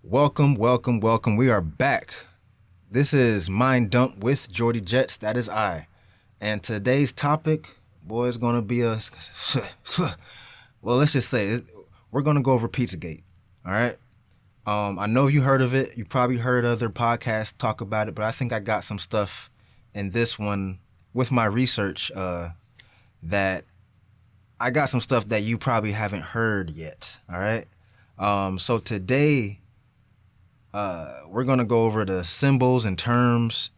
Welcome, welcome, welcome. We are back. This is Mind Dump with Jordy Jets. That is I. And today's topic, boy, is going to be a. Well, let's just say we're going to go over Pizzagate. All right. I know you heard of it. You probably heard other podcasts talk about it, but I think I got some stuff in this one with my research that I got some stuff that you probably haven't heard yet. All right. So today we're going to go over the symbols and terms,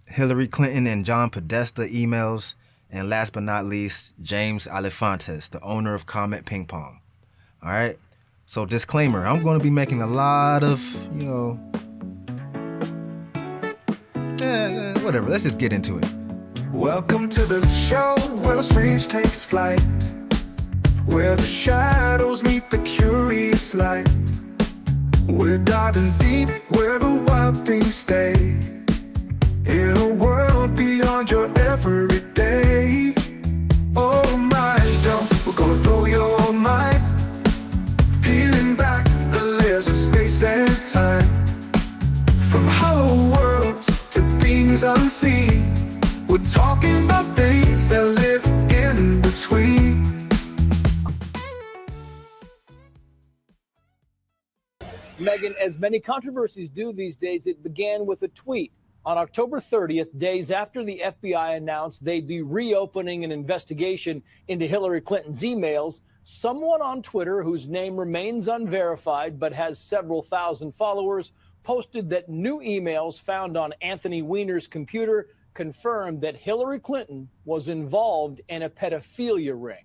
Hillary Clinton and John Podesta emails, and last but not least, James Alefantis, the owner of Comet Ping Pong. All right. So disclaimer, I'm going to be making a lot of, whatever. Let's just get into it. Welcome to the show where strange takes flight, where the shadows meet the curious light. We're diving deep where the wild things stay, in a world beyond your everyday. Oh my, we're gonna blow your mind, peeling back the layers of space and time, from hollow worlds to things unseen. We're talking about things that live in between. Megan, as many controversies do these days, it began with a tweet. On October 30th, days after the FBI announced they'd be reopening an investigation into Hillary Clinton's emails, someone on Twitter, whose name remains unverified but has several thousand followers, posted that new emails found on Anthony Weiner's computer confirmed that Hillary Clinton was involved in a pedophilia ring.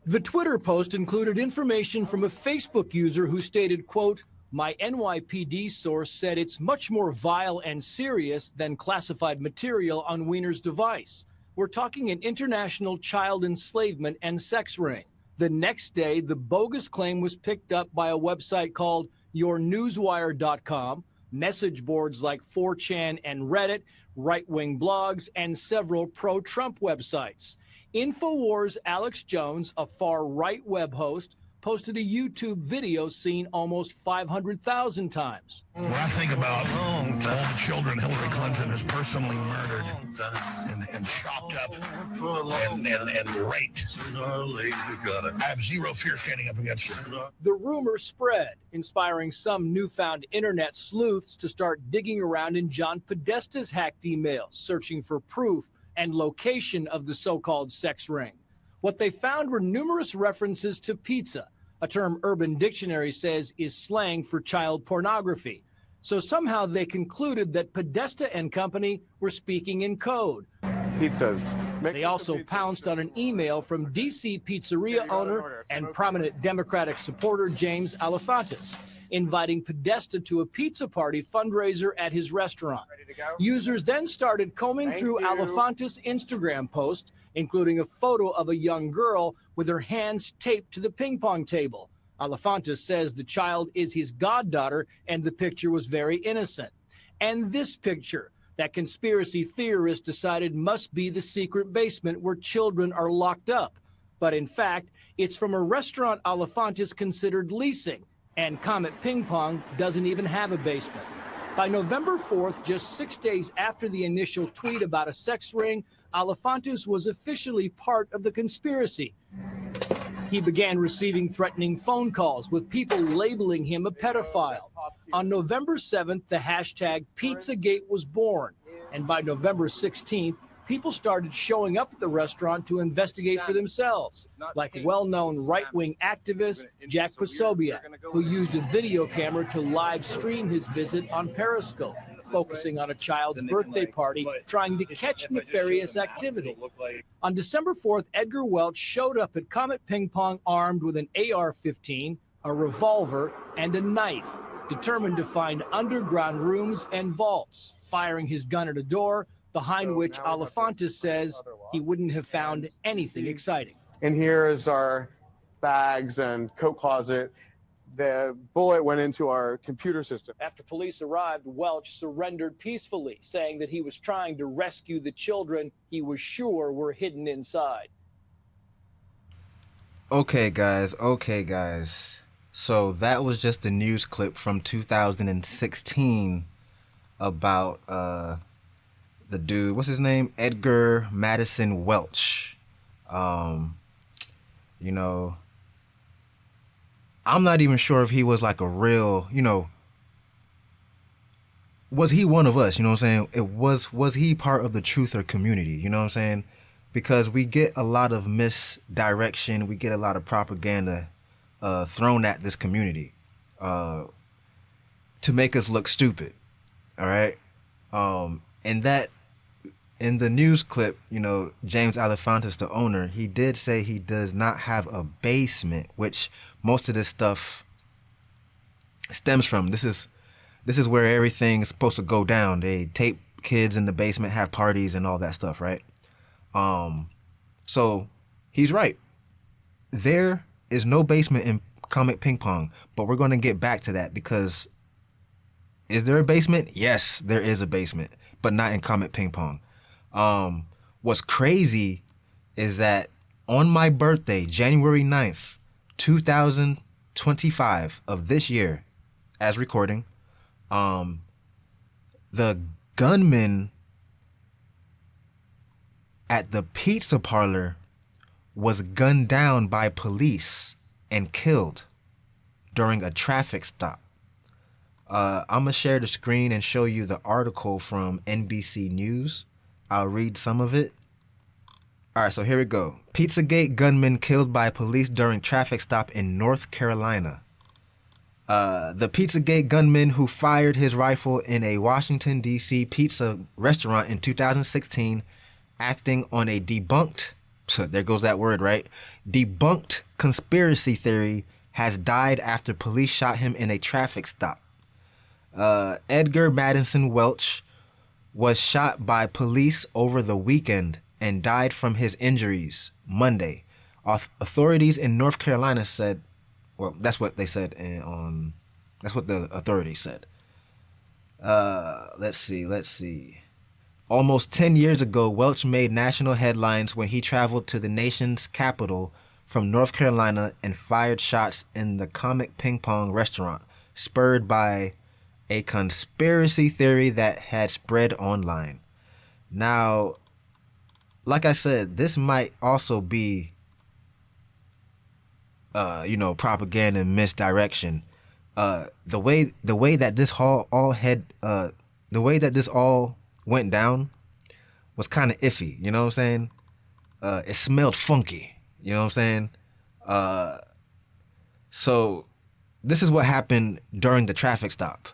The Twitter post included information from a Facebook user who stated, quote, "My NYPD source said it's much more vile and serious than classified material on Weiner's device. We're talking an international child enslavement and sex ring." The next day, the bogus claim was picked up by a website called yournewswire.com, message boards like 4chan and Reddit, right-wing blogs, and several pro-Trump websites. InfoWars' Alex Jones, a far-right web host, posted a YouTube video seen almost 500,000 times. When I think about all the children Hillary Clinton has personally murdered and chopped up and raped, I have zero fear standing up against her. The rumor spread, inspiring some newfound internet sleuths to start digging around in John Podesta's hacked emails, searching for proof and location of the so-called sex ring. What they found were numerous references to pizza, a term Urban Dictionary says is slang for child pornography. So somehow they concluded that Podesta and company were speaking in code. Pizzas. They also pounced on an email from D.C. pizzeria owner and prominent Democratic supporter James Alefantis, inviting Podesta to a pizza party fundraiser at his restaurant. Users then started combing through Alefantis' Instagram posts, including a photo of a young girl with her hands taped to the ping pong table. Alefantis says the child is his goddaughter and the picture was very innocent. And this picture, that conspiracy theorists decided must be the secret basement where children are locked up. But in fact, it's from a restaurant Alefantis considered leasing, and Comet Ping Pong doesn't even have a basement. By November 4th, just 6 days after the initial tweet about a sex ring, Alefantis was officially part of the conspiracy. He began receiving threatening phone calls with people labeling him a pedophile. On November 7th, the hashtag Pizzagate was born, and by November 16th, people started showing up at the restaurant to investigate for themselves, like well-known right-wing activist Jack Posobiec, who used a video camera to live stream his visit on Periscope, focusing on a child's birthday party, trying to catch nefarious activity. On December 4th, Edgar Welch showed up at Comet Ping Pong armed with an AR-15, a revolver, and a knife, determined to find underground rooms and vaults, firing his gun at a door, behind which Alefantis says he wouldn't have found anything exciting. And here is our bags and coat closet. The bullet went into our computer system. After police arrived, Welch surrendered peacefully, saying that he was trying to rescue the children he was sure were hidden inside. Okay, guys. So that was just a news clip from 2016 about the dude, what's his name? Edgar Madison Welch. You know, I'm not even sure if he was like a real, was he one of us? You know what I'm saying? Was he part of the truther community? You know what I'm saying? Because we get a lot of misdirection, we get a lot of propaganda thrown at this community to make us look stupid. All right. And that in the news clip, James Alefantis, the owner, he did say he does not have a basement, which most of this stuff stems from. This is where everything's supposed to go down. They tape kids in the basement, have parties and all that stuff, right? So he's right. There is no basement in Comet Ping Pong, but we're going to get back to that because is there a basement? Yes, there is a basement, but not in Comet Ping Pong. What's crazy is that on my birthday, January 9th, 2025 of this year, as recording, the gunman at the pizza parlor was gunned down by police and killed during a traffic stop. I'm going to share the screen and show you the article from NBC News. I'll read some of it. All right, so here we go. Pizzagate gunman killed by police during traffic stop in North Carolina. The Pizzagate gunman who fired his rifle in a Washington, D.C. pizza restaurant in 2016, acting on a debunked, there goes that word, right? Debunked conspiracy theory, has died after police shot him in a traffic stop. Edgar Madison Welch was shot by police over the weekend and died from his injuries Monday. Authorities in North Carolina said, well, that's what they said that's what the authorities said. Let's see. Almost 10 years ago, Welch made national headlines when he traveled to the nation's capital from North Carolina and fired shots in the Comet Ping Pong restaurant, spurred by a conspiracy theory that had spread online. Now, like I said, this might also be, propaganda and misdirection. The way that this all went down was kind of iffy. You know what I'm saying? It smelled funky. You know what I'm saying? So this is what happened during the traffic stop.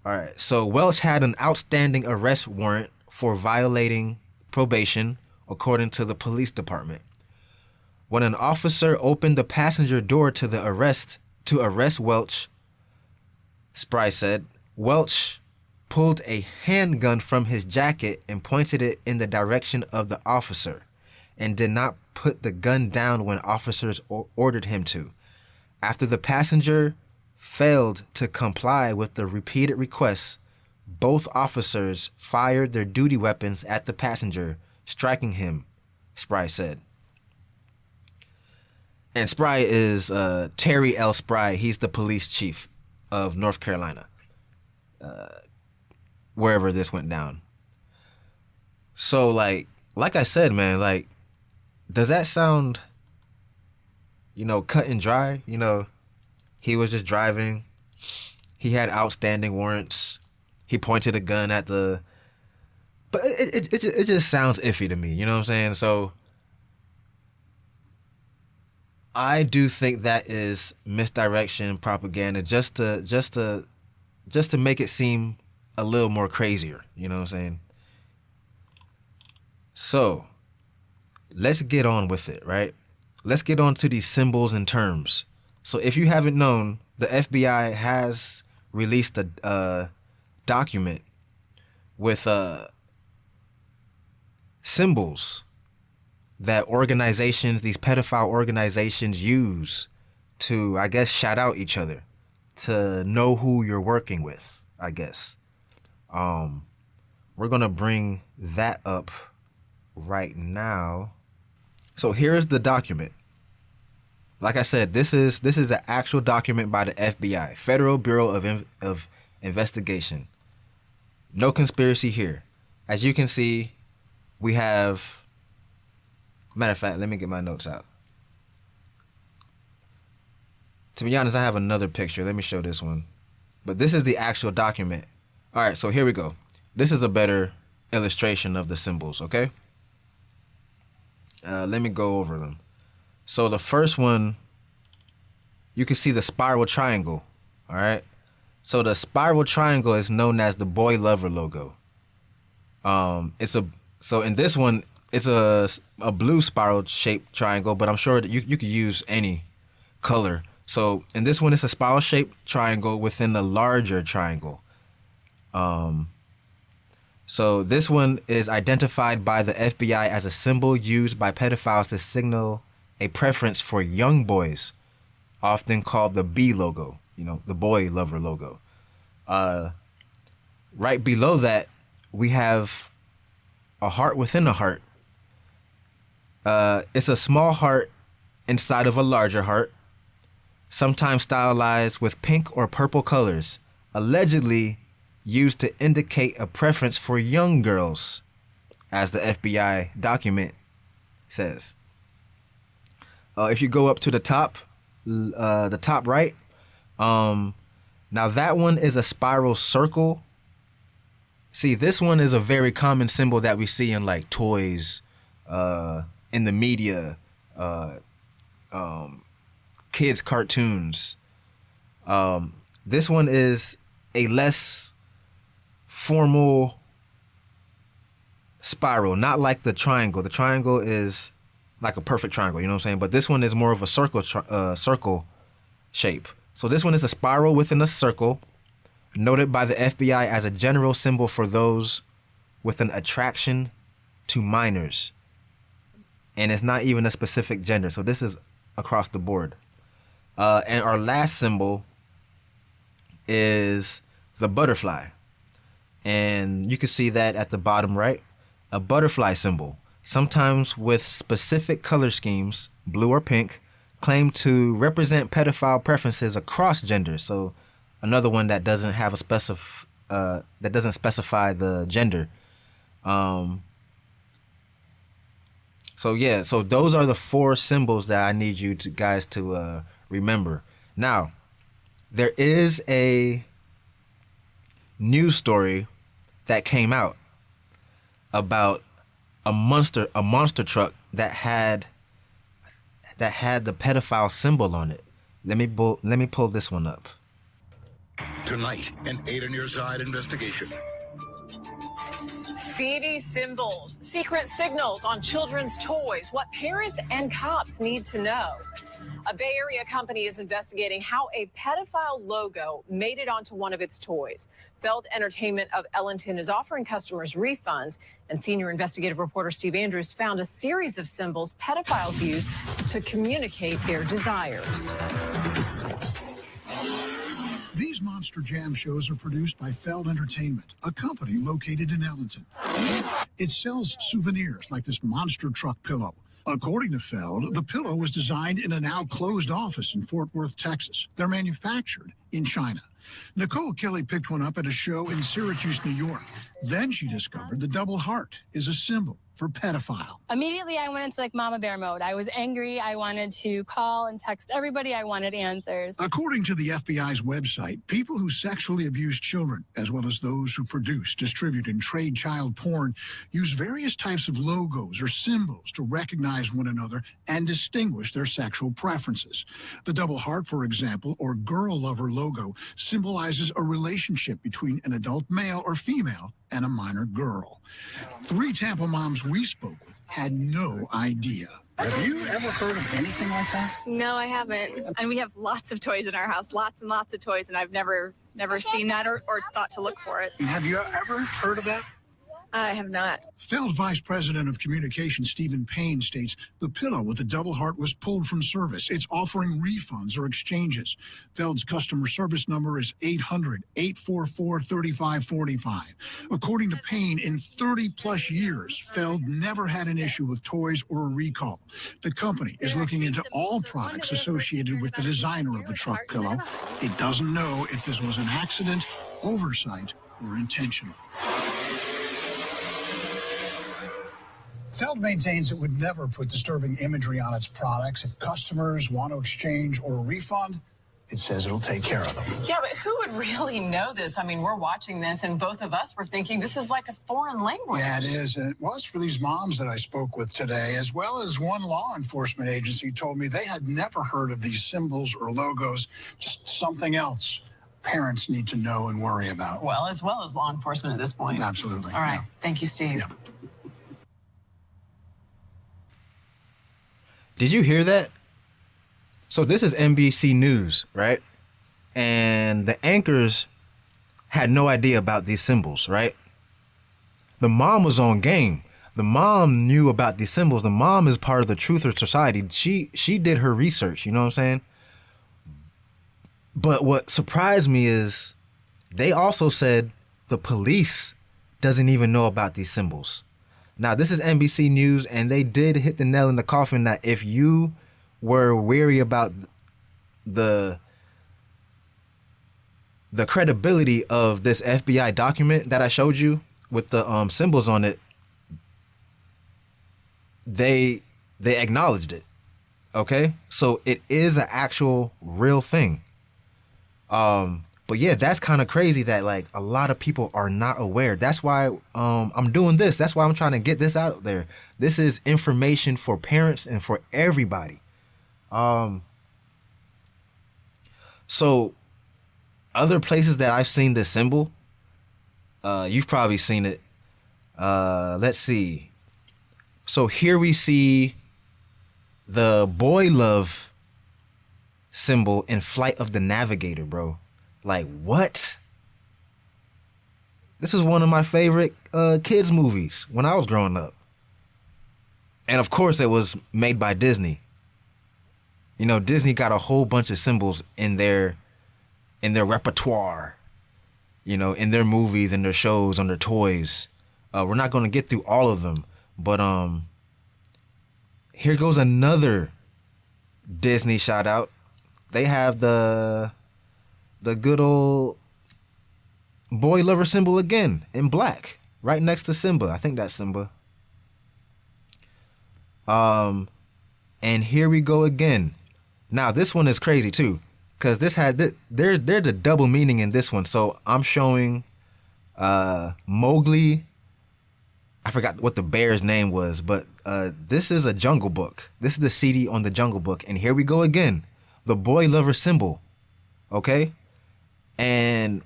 All right. So Welch had an outstanding arrest warrant for violating probation, according to the police department. When an officer opened the passenger door to arrest Welch, Spry said, Welch pulled a handgun from his jacket and pointed it in the direction of the officer and did not put the gun down when officers ordered him to. After the passenger failed to comply with the repeated requests, both officers fired their duty weapons at the passenger, striking him, Spry said. And Spry is Terry L. Spry. He's the police chief of North Carolina, wherever this went down. So, like I said, man, does that sound, cut and dry? He was just driving. He had outstanding warrants. He pointed a gun at but it just sounds iffy to me. You know what I'm saying? So I do think that is misdirection, propaganda, just to make it seem a little more crazier. You know what I'm saying? So let's get on with it, right? Let's get on to these symbols and terms. So if you haven't known, the FBI has released a document with symbols that these pedophile organizations use to, I guess, shout out each other, to know who you're working with, I guess. We're going to bring that up right now. So here's the document. like I said, this is an actual document by the FBI, Federal Bureau of Investigation. No conspiracy here. As you can see, we have. Matter of fact, let me get my notes out. To be honest, I have another picture. Let me show this one. But this is the actual document. All right, so here we go. This is a better illustration of the symbols, okay? Let me go over them. So the first one, you can see the spiral triangle, all right? So the spiral triangle is known as the boy lover logo. So in this one, it's a blue spiral shaped triangle, but I'm sure that you could use any color. So in this one, it's a spiral shaped triangle within a larger triangle. So this one is identified by the FBI as a symbol used by pedophiles to signal a preference for young boys, often called the B logo, the boy lover logo. Right below that, we have a heart within a heart. It's a small heart inside of a larger heart, sometimes stylized with pink or purple colors, allegedly used to indicate a preference for young girls, as the FBI document says. If you go up to the top right, now that one is a spiral circle. See, this one is a very common symbol that we see in like toys, in the media, kids' cartoons. This one is a less formal spiral, not like the triangle. The triangle is like a perfect triangle, you know what I'm saying? But this one is more of a circle shape. So this one is a spiral within a circle, noted by the FBI as a general symbol for those with an attraction to minors. And it's not even a specific gender. So this is across the board. And our last symbol is the butterfly. And you can see that at the bottom right, a butterfly symbol, sometimes with specific color schemes, blue or pink, claim to represent pedophile preferences across genders. So another one that doesn't have that doesn't specify the gender. So those are the 4 symbols that I need you guys to remember. Now, there is a news story that came out about a monster truck that had the pedophile symbol on it. Let me pull this one up. Tonight, an 8 on your side investigation. Seedy symbols, secret signals on children's toys, what parents and cops need to know. A Bay Area company is investigating how a pedophile logo made it onto one of its toys. Feld Entertainment of Ellington is offering customers refunds, and senior investigative reporter Steve Andrews found a series of symbols pedophiles use to communicate their desires. These Monster Jam shows are produced by Feld Entertainment, a company located in Ellington. It sells souvenirs like this monster truck pillow. According to Feld, the pillow was designed in a now closed office in Fort Worth, Texas. They're manufactured in China. Nicole Kelly picked one up at a show in Syracuse, New York. Then she discovered the double heart is a symbol for pedophile. Immediately, I went into like mama bear mode. I was angry. I wanted to call and text everybody. I wanted answers. According to the FBI's website, people who sexually abuse children, as well as those who produce, distribute, and trade child porn, use various types of logos or symbols to recognize one another and distinguish their sexual preferences. The double heart, for example, or girl lover logo, symbolizes a relationship between an adult male or female and a minor girl. 3 Tampa moms we spoke with had no idea. Have you ever heard of anything like that? No, I haven't. And we have lots of toys in our house, lots and lots of toys, and I've never seen that or thought to look for it. Have you ever heard of that? I have not. Feld Vice President of Communications Stephen Payne states the pillow with the double heart was pulled from service. It's offering refunds or exchanges. Feld's customer service number is 800-844-3545. According to Payne, in 30-plus years, Feld never had an issue with toys or a recall. The company is looking into all products associated with the designer of the truck pillow. It doesn't know if this was an accident, oversight, or intentional. Feld maintains it would never put disturbing imagery on its products. If customers want to exchange or a refund, it says it'll take care of them. Yeah, but who would really know this? I mean, we're watching this, and both of us were thinking this is like a foreign language. Yeah, it is. And it was for these moms that I spoke with today, as well as one law enforcement agency told me they had never heard of these symbols or logos, just something else parents need to know and worry about. Well as law enforcement at this point. Absolutely. All right. Yeah. Thank you, Steve. Yeah. Did you hear that? So this is NBC News, right? And the anchors had no idea about these symbols, right? The mom was on game. The mom knew about these symbols. The mom is part of the Truther Society. She did her research, you know what I'm saying? But what surprised me is they also said the police doesn't even know about these symbols. Now, this is NBC News, and they did hit the nail in the coffin that if you were weary about the credibility of this FBI document that I showed you with the symbols on it, they acknowledged it. Okay? So it is an actual real thing. But yeah, that's kind of crazy that like a lot of people are not aware. That's why I'm doing this. That's why I'm trying to get this out there. This is information for parents and for everybody. So other places that I've seen this symbol, you've probably seen it. Let's see. So here we see the boy love symbol in Flight of the Navigator, bro. Like, what? This is one of my favorite kids movies when I was growing up. And of course it was made by Disney. You know, Disney got a whole bunch of symbols in their repertoire, you know, in their movies and their shows, on their toys. We're not going to get through all of them, but here goes another Disney shout out. They have the good old boy lover symbol again in black, right next to Simba. I think that's Simba. And here we go again. Now this one is crazy too, because there's a double meaning in this one. So I'm showing Mowgli. I forgot what the bear's name was, but this is a Jungle Book. This is the CD on the Jungle Book, and here we go again. The boy lover symbol. Okay? And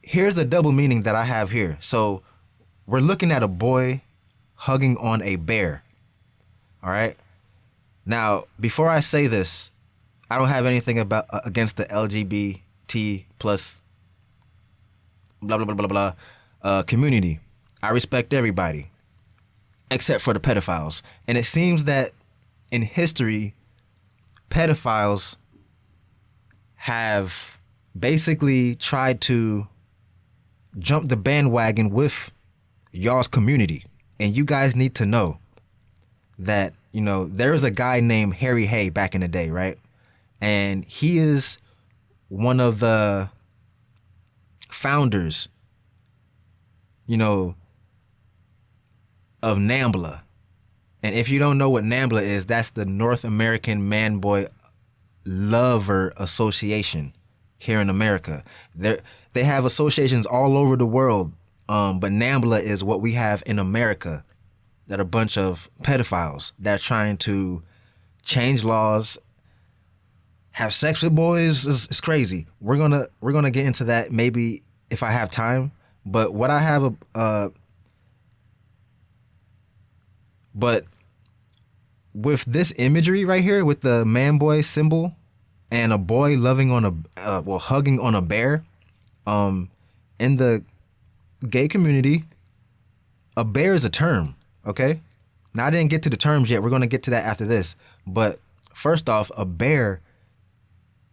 here's the double meaning that I have here. So we're looking at a boy hugging on a bear. All right? Now, before I say this, I don't have anything against the LGBT plus blah, blah, blah, blah, blah community. I respect everybody except for the pedophiles. And it seems that in history, pedophiles have basically tried to jump the bandwagon with y'all's community. And you guys need to know that, you know, there was a guy named Harry Hay back in the day, right? And he is one of the founders, you know, of NAMBLA. And if you don't know what NAMBLA is, that's the North American Man Boy Lover Association here in America. They have associations all over the world, but NAMBLA is what we have in America, that are a bunch of pedophiles that are trying to change laws, have sex with boys. It's crazy. We're gonna get into that maybe if I have time. But what I have but with this imagery right here, with the man boy symbol and a boy loving on hugging on a bear, in the gay community, a bear is a term, okay? Now, I didn't get to the terms yet. We're going to get to that after this. But first off, a bear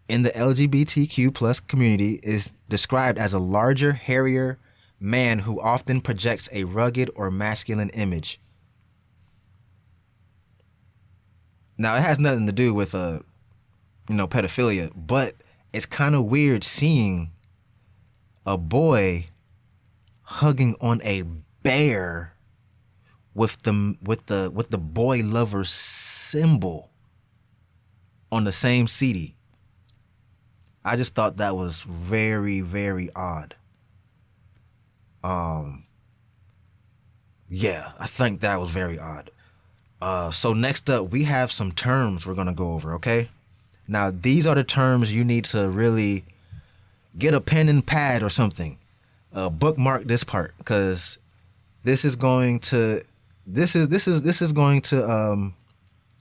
in the LGBTQ plus community is described as a larger, hairier man who often projects a rugged or masculine image. Now, it has nothing to do with pedophilia, but it's kind of weird seeing a boy hugging on a bear with the boy lover symbol on the same CD. I just thought that was very, very odd. Yeah, I think that was very odd. So next up, we have some terms we're gonna go over, okay? Now, these are the terms you need to really get a pen and pad or something. Bookmark this part, because this is going to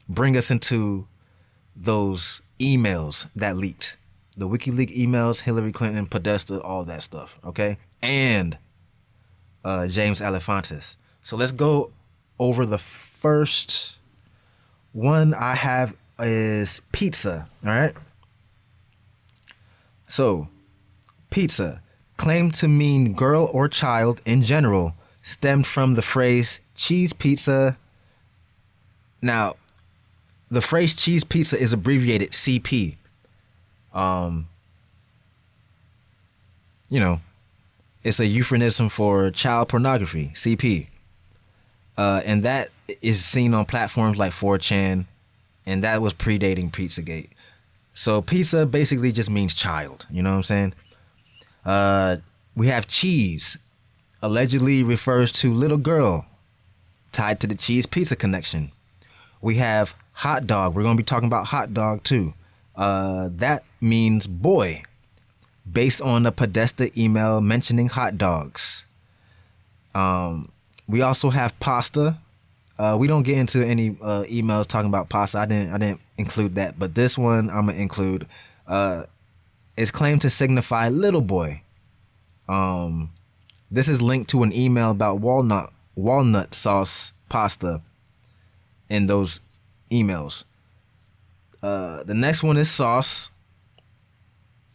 bring us into those emails that leaked. The WikiLeaks emails, Hillary Clinton, Podesta, all that stuff, okay? And James Alefantis. So let's go over the first one I have is pizza, all right? So, pizza, claimed to mean girl or child in general, stemmed from the phrase cheese pizza. Now, the phrase cheese pizza is abbreviated CP. It's a euphemism for child pornography, CP. And that is seen on platforms like 4chan, and that was predating Pizzagate. So pizza basically just means child, you know what I'm saying? We have cheese, allegedly refers to little girl, tied to the cheese pizza connection. We have hot dog. We're going to be talking about hot dog too. That means boy, based on a Podesta email mentioning hot dogs. We also have pasta. We don't get into any emails talking about pasta. I didn't include that, but this one I'm gonna include. It's claimed to signify little boy. This is linked to an email about walnut sauce pasta in those emails. The next one is sauce.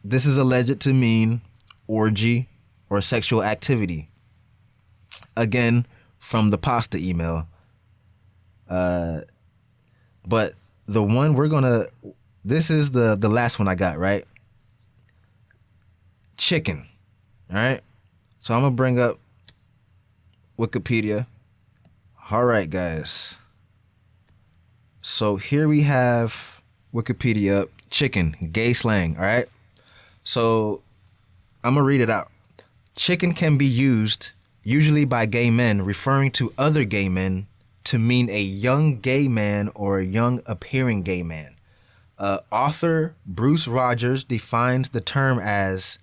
This is alleged to mean orgy or sexual activity. Again, from the pasta email. But the one this is the last one I got, right? Chicken. All right. So I'm going to bring up Wikipedia. All right, guys. So here we have Wikipedia, chicken, gay slang. All right. So I'm going to read it out. Chicken can be used usually by gay men referring to other gay men to mean a young gay man or a young appearing gay man. Author Bruce Rogers defines the term as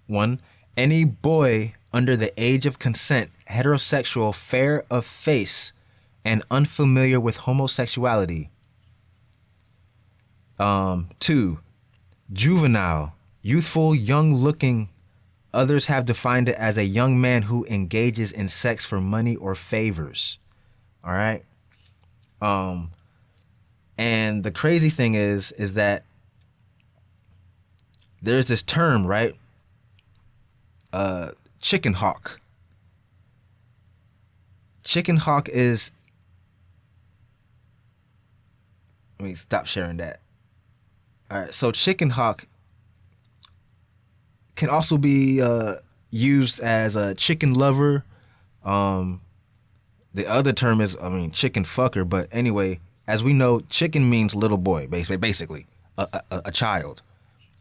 1. Any boy under the age of consent, heterosexual, fair of face, and unfamiliar with homosexuality. 2. Juvenile, youthful, young-looking. Others have defined it as a young man who engages in sex for money or favors. All right. And the crazy thing is that there's this term, right? Chicken hawk. Chicken hawk is, let me stop sharing that. All right. So chicken hawk can also be used as a chicken lover. The other term is, chicken fucker. But anyway, as we know, chicken means little boy, basically a child.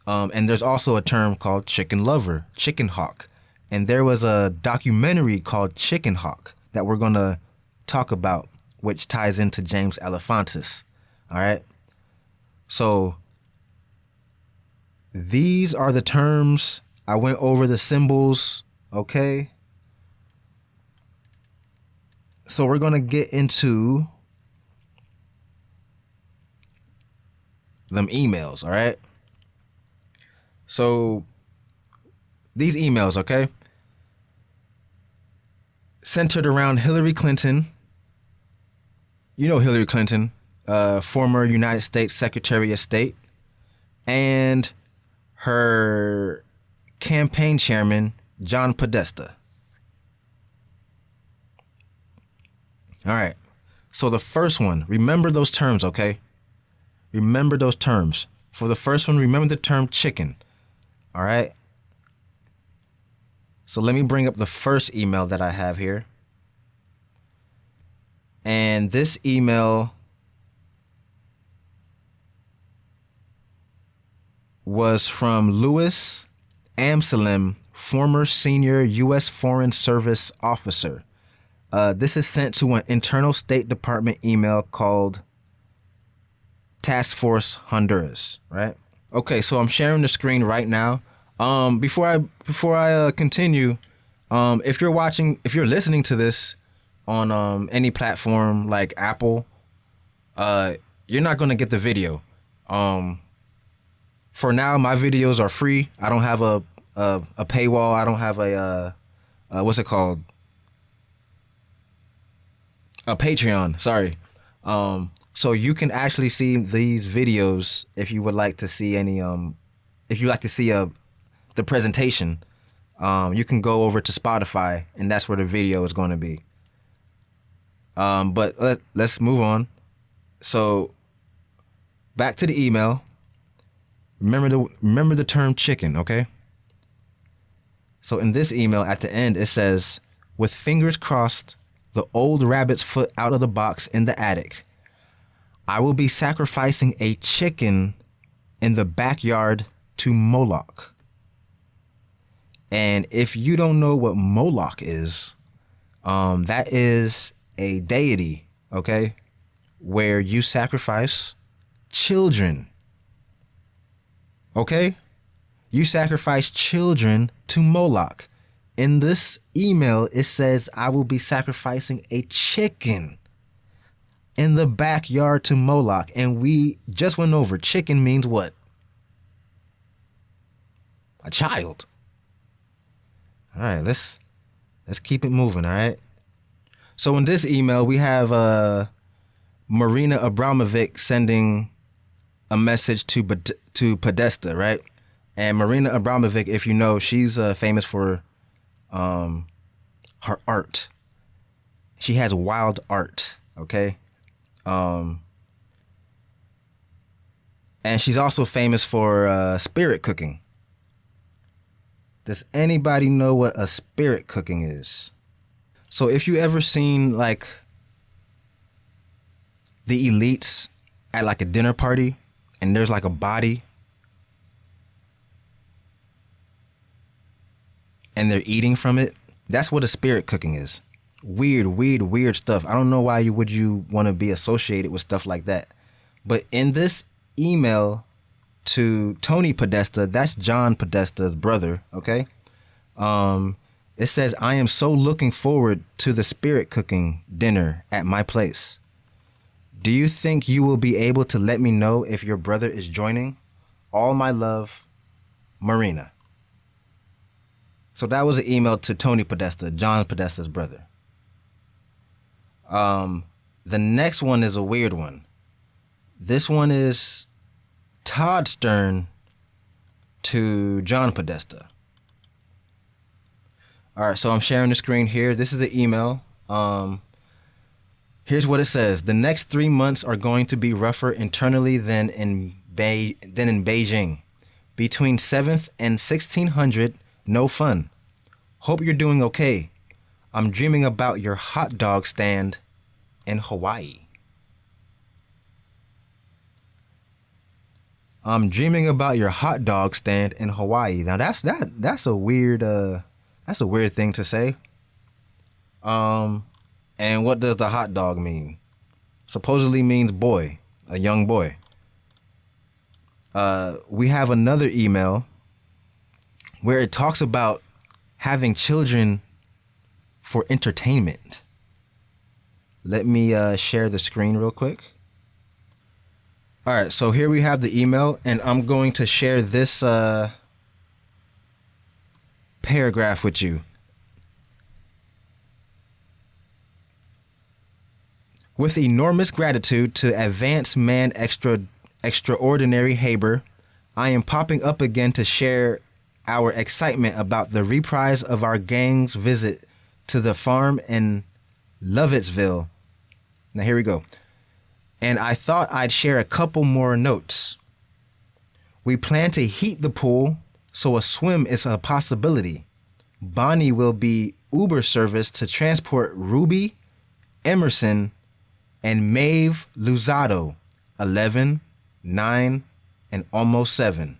And there's also a term called chicken lover, chicken hawk. And there was a documentary called Chicken Hawk that we're going to talk about, which ties into James Alefantis. All right. So these are the terms. I went over the symbols. Okay. So we're going to get into them emails. All right. So these emails, okay? centered around Hillary Clinton. You know Hillary Clinton, former United States Secretary of State, and her campaign chairman, John Podesta. All right. So the first one, remember those terms, okay? Remember those terms. For the first one, remember the term chicken. All right. So let me bring up the first email that I have here. And this email was from Louis Amsalem, former senior U.S. Foreign Service officer. This is sent to an internal State Department email called Task Force Honduras, right? Okay, so I'm sharing the screen right now. Before I continue, if you're listening to this on any platform like Apple, you're not gonna get the video. For now, my videos are free. I don't have a paywall. I don't have a what's it called? A Patreon. Sorry. So you can actually see these videos if you would like to see any if you like to see the presentation. You can go over to Spotify, and that's where the video is going to be. But let's move on. So back to the email. Remember the term chicken, okay? So in this email at the end it says, with fingers crossed, the old rabbit's foot out of the box in the attic, I will be sacrificing a chicken in the backyard to Moloch. And if you don't know what Moloch is, that is a deity, okay, where you sacrifice children. Okay? You sacrifice children to Moloch. In this email, it says, I will be sacrificing a chicken in the backyard to Moloch. And we just went over chicken means what? A child. All right, let's keep it moving, all right? So in this email, we have Marina Abramovic sending a message to Podesta, right? And Marina Abramovic, if you know, she's famous for her art. She has wild art, okay? And she's also famous for spirit cooking. Does anybody know what a spirit cooking is? So if you ever seen like the elites at like a dinner party and there's like a body and they're eating from it, that's what a spirit cooking is. Weird stuff. I don't know why you want to be associated with stuff like that. But in this email to Tony Podesta, that's John Podesta's brother, okay? It says, I am so looking forward to the spirit cooking dinner at my place. Do you think you will be able to let me know if your brother is joining? All my love, Marina. So that was an email to Tony Podesta, John Podesta's brother. The next one is a weird one. This one is Todd Stern to John Podesta. All right, so I'm sharing the screen here. This is the email. Here's what it says. The next 3 months are going to be rougher internally than in Beijing. Between 7th and 1600, no fun. Hope you're doing okay. I'm dreaming about your hot dog stand in Hawaii. I'm dreaming about your hot dog stand in Hawaii. Now that's a weird thing to say. And what does the hot dog mean? Supposedly means boy, a young boy. We have another email where it talks about having children for entertainment. Let me share the screen real quick. All right, so here we have the email, and I'm going to share this paragraph with you. With enormous gratitude to advanced man extraordinary Haber, I am popping up again to share our excitement about the reprise of our gang's visit to the farm in Lovettsville. Now here we go. And I thought I'd share a couple more notes. We plan to heat the pool, so a swim is a possibility. Bonnie will be Uber service to transport Ruby, Emerson, and Maeve Luzado, 11, 9, and almost 7.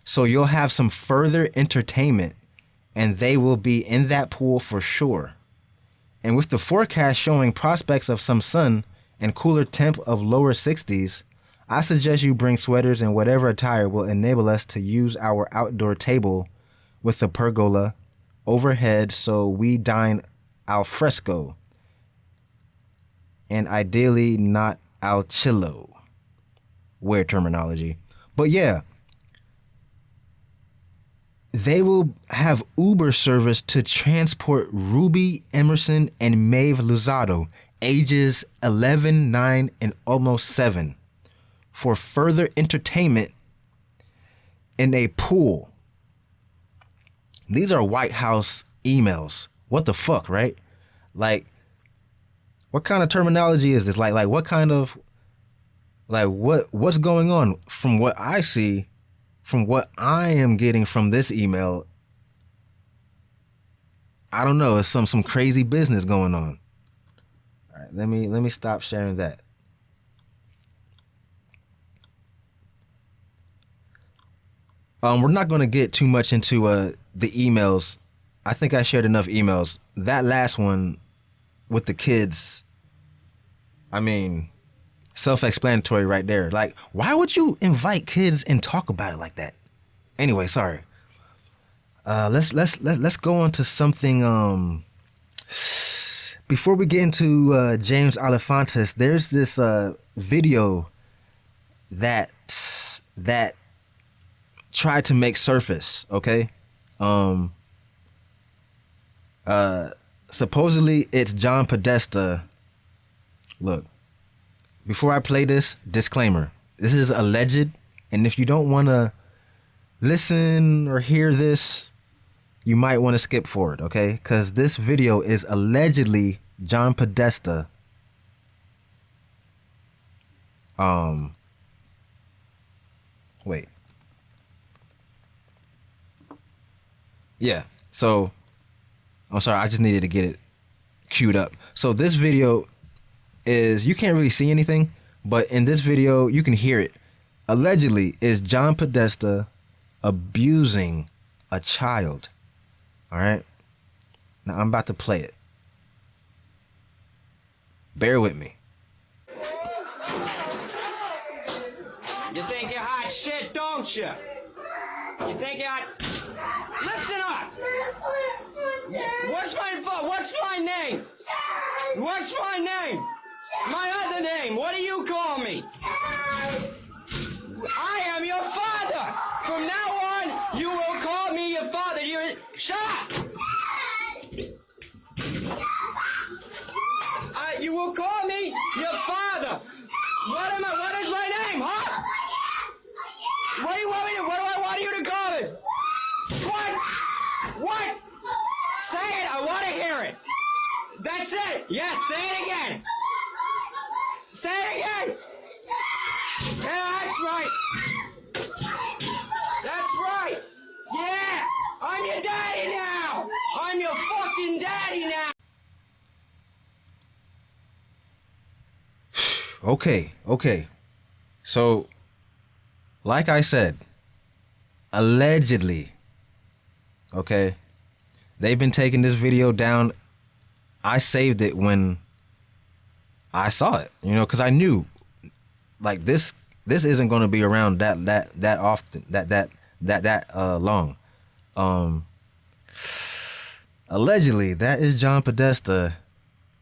So you'll have some further entertainment, and they will be in that pool for sure. And with the forecast showing prospects of some sun and cooler temp of lower 60s, I suggest you bring sweaters and whatever attire will enable us to use our outdoor table with the pergola overhead so we dine al fresco and ideally not al chillo. Weird terminology. But yeah, they will have Uber service to transport Ruby, Emerson, and Maeve Luzado, ages 11, 9, and almost 7, for further entertainment in a pool. These are White House emails. What the fuck, right? Like, what kind of terminology is this? Like what kind of, like what's going on? From what I see, from what I am getting from this email, I don't know. It's some crazy business going on. All right, let me stop sharing that. We're not going to get too much into the emails. I think I shared enough emails. That last one with the kids, I mean, self-explanatory right there. Like, why would you invite kids and talk about it like that? Anyway, sorry. Let's go on to something. Before we get into James Alefantis, there's this video that tried to make surface. Okay, supposedly it's John Podesta. Look, before I play this, disclaimer: this is alleged, and if you don't want to listen or hear this, you might want to skip forward, okay? Because this video is allegedly John Podesta. Wait. Yeah, so I'm sorry, I just needed to get it queued up. So this video is, you can't really see anything, but in this video you can hear it. Allegedly is John Podesta abusing a child. All right, now I'm about to play it. Bear with me. You think you're hot shit, don't you? You think you're hot... Listen up! What's my name? What's my name? My other name, what do you call me? I am your father! From now on, you will call me your father. Shut up! You will call me your father. What is my name, huh? What do you want me to, what do I want you to call it? What? Say it, I want to hear it. That's it. Yes, say it again. Say it again. Yeah, that's right. That's right. Yeah, I'm your daddy now. I'm your fucking daddy now. Okay. So, like I said, allegedly, okay, they've been taking this video down. I saved it when I saw it, because I knew, like, this isn't going to be around that often, that long. Allegedly, that is John Podesta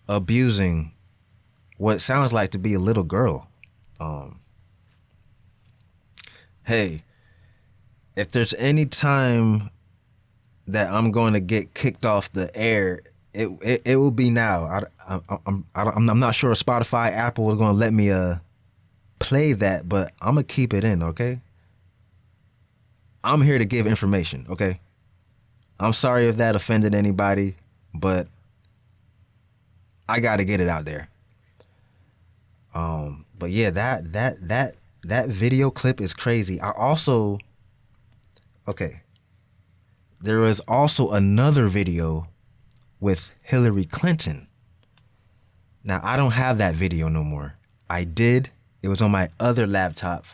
abusing what sounds like to be a little girl. Hey, if there's any time that I'm going to get kicked off the air It will be now. I'm not sure if Spotify, Apple is gonna let me play that, but I'm gonna keep it in. Okay. I'm here to give information. Okay. I'm sorry if that offended anybody, but I got to get it out there. But yeah, that video clip is crazy. There was also another video with Hillary Clinton. Now, I don't have that video no more. I did. It was on my other laptop.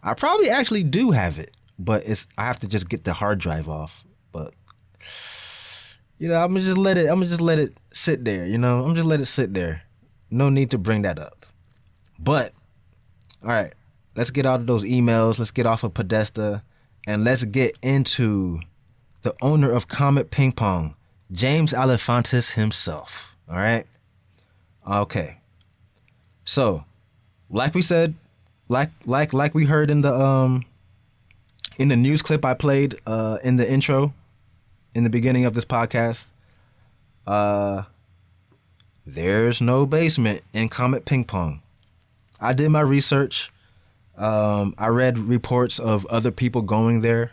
I probably actually do have it, but I have to just get the hard drive off. But I'm gonna just let it sit there, I'm just let it sit there. No need to bring that up. But all right, let's get out of those emails. Let's get off of Podesta and let's get into the owner of Comet Ping Pong, James Alefantis himself. All right. Okay. So, like we said, like we heard in the news clip I played in the intro in the beginning of this podcast, there's no basement in Comet Ping Pong. I did my research. I read reports of other people going there.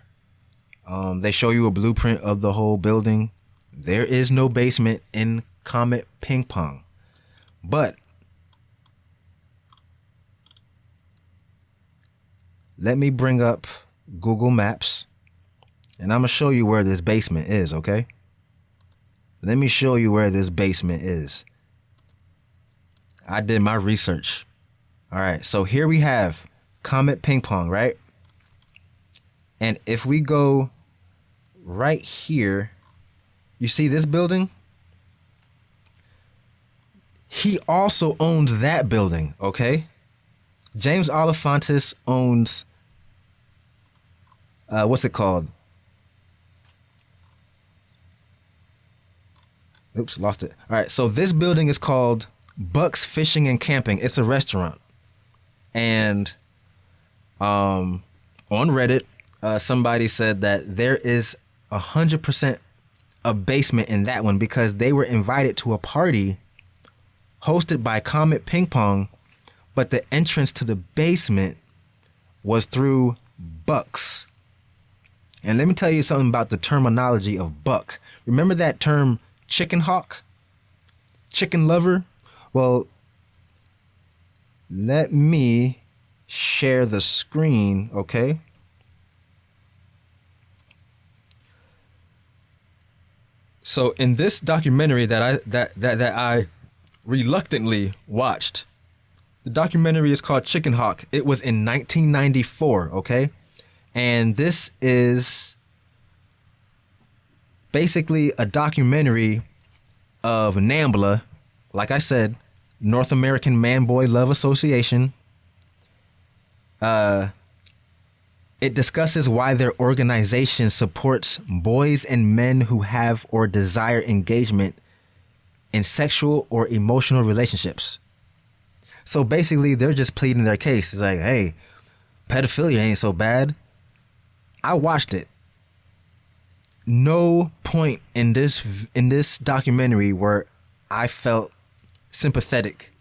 They show you a blueprint of the whole building. There is no basement in Comet Ping Pong. But let me bring up Google Maps and I'm going to show you where this basement is, okay? Let me show you where this basement is. I did my research. All right, so here we have Comet Ping Pong, right? And if we go right here, you see this building? He also owns that building, okay? James Alefantis owns, what's it called? Oops, lost it. All right, so this building is called Buck's Fishing and Camping. It's a restaurant. And on Reddit, somebody said that there is 100% a basement in that one because they were invited to a party hosted by Comet Ping Pong, but the entrance to the basement was through Bucks. And let me tell you something about the terminology of buck. Remember that term chicken hawk? Chicken lover? Well, let me share the screen, okay? So in this documentary that I reluctantly watched, the documentary is called Chicken Hawk. It was in 1994, okay? And this is basically a documentary of NAMBLA, like I said, North American Man Boy Love Association. It discusses why their organization supports boys and men who have or desire engagement in sexual or emotional relationships. So basically, they're just pleading their case. It's like, hey, pedophilia ain't so bad. I watched it. No point in this documentary where I felt sympathetic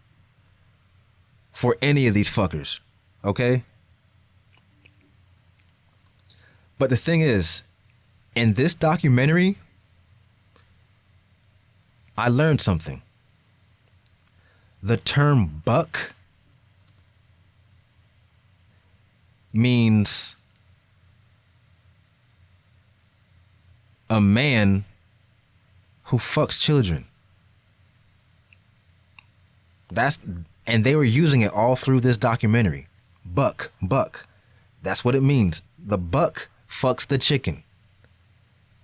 for any of these fuckers, okay? But the thing is, in this documentary, I learned something. The term buck means a man who fucks children. And they were using it all through this documentary. Buck. That's what it means. The buck fucks the chicken.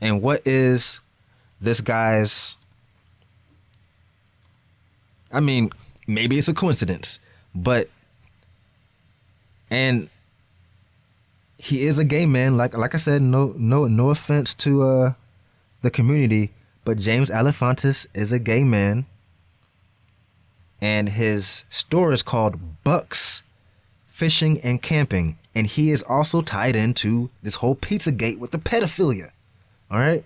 And what is this guy's... I mean, maybe it's a coincidence, but... And he is a gay man. Like I said, no offense to the community, but James Alefantis is a gay man. And his store is called Buck's Fishing and Camping. And he is also tied into this whole Pizzagate with the pedophilia. All right.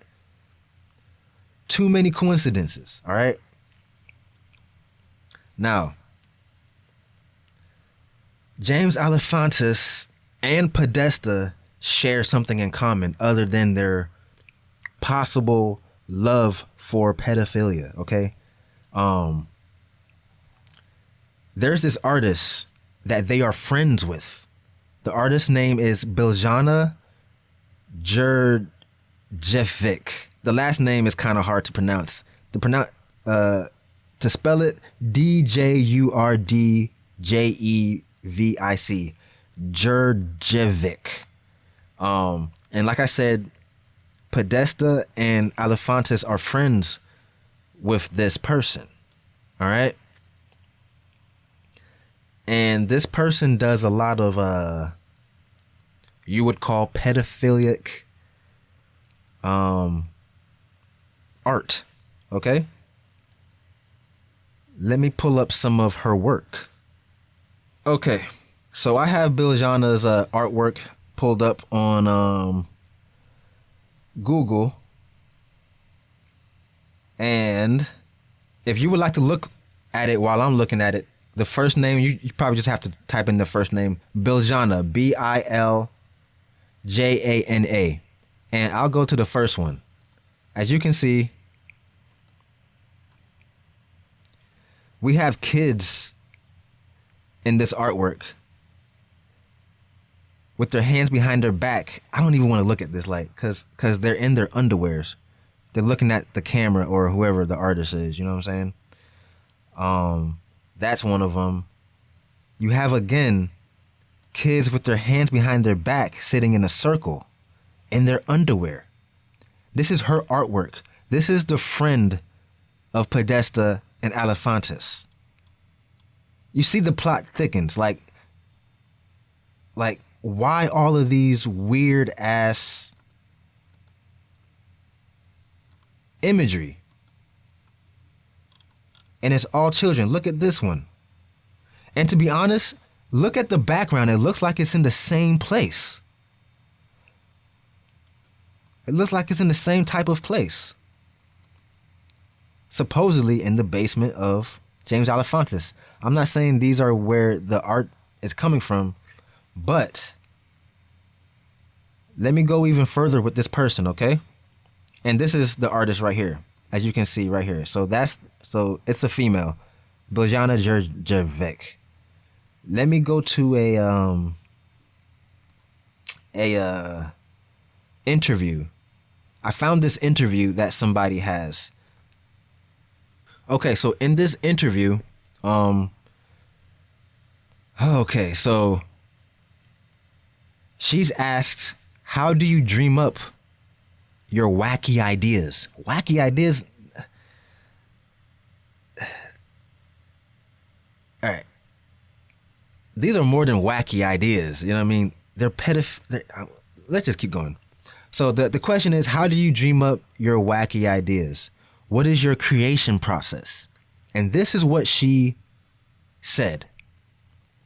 Too many coincidences, all right? Now, James Alefantis and Podesta share something in common other than their possible love for pedophilia, okay? There's this artist that they are friends with. The artist's name is Biljana Jurjevic. The last name is kind of hard to pronounce. To spell it, Djurdjevic. Jurjevic. And like I said, Podesta and Alefantis are friends with this person. All right. And this person does a lot of you would call pedophilic art. Okay. Let me pull up some of her work. Okay. So I have Biljana's artwork pulled up on Google. And if you would like to look at it while I'm looking at it, the first name, you probably just have to type in the first name, Biljana, Biljana. And I'll go to the first one. As you can see, we have kids in this artwork with their hands behind their back. I don't even want to look at this, like, cause they're in their underwears. They're looking at the camera or whoever the artist is. You know what I'm saying? That's one of them. You have, again, kids with their hands behind their back sitting in a circle in their underwear. This is her artwork. This is the friend of Podesta and Alefantis. You see the plot thickens. Like why all of these weird ass imagery? And it's all children. Look at this one. And to be honest, look at the background. It looks like it's in the same place. It looks like it's in the same type of place. Supposedly in the basement of James Alefantis. I'm not saying these are where the art is coming from, but let me go even further with this person, okay? And this is the artist right here, as you can see right here. So it's a female, Biljana Jurjevic. Let me go to a interview. I found this interview that somebody has. Okay, so in this interview, okay, so she's asked, how do you dream up your wacky ideas? Wacky ideas. All right. These are more than wacky ideas. You know what I mean? They're let's just keep going. So the question is, how do you dream up your wacky ideas? What is your creation process? And this is what she said.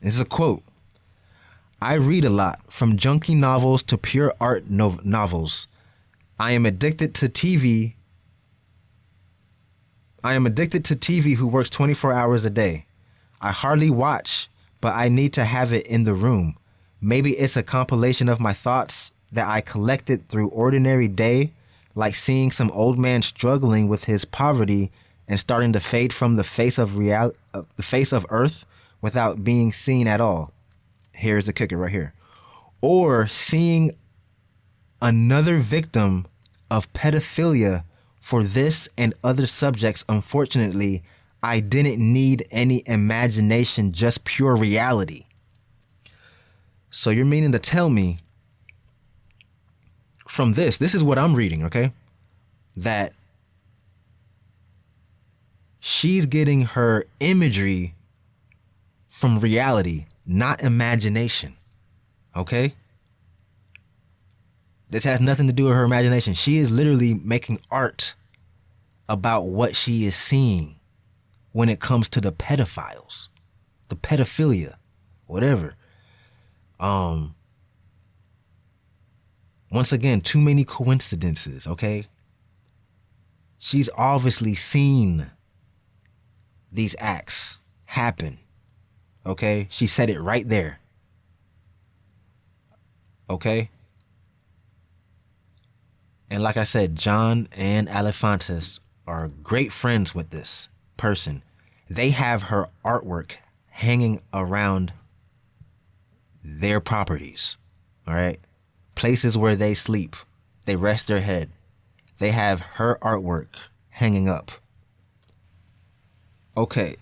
This is a quote. I read a lot, from junky novels to pure art novels. I am addicted to TV. Who works 24 hours a day. I hardly watch, but I need to have it in the room. Maybe it's a compilation of my thoughts that I collected through ordinary day, like seeing some old man struggling with his poverty and starting to fade from the face of earth without being seen at all. Here's the kicker right here. Or seeing another victim of pedophilia. For this and other subjects, unfortunately, I didn't need any imagination, just pure reality. So you're meaning to tell me from this is what I'm reading, okay? That she's getting her imagery from reality, not imagination, okay? This has nothing to do with her imagination. She is literally making art about what she is seeing when it comes to the pedophiles, the pedophilia, whatever. Once again, too many coincidences, okay? She's obviously seen these acts happen. Okay? She said it right there. Okay? And like I said, John and Alefantis are great friends with this person. They have her artwork hanging around their properties. All right? Places where they sleep. They rest their head. They have her artwork hanging up. Okay.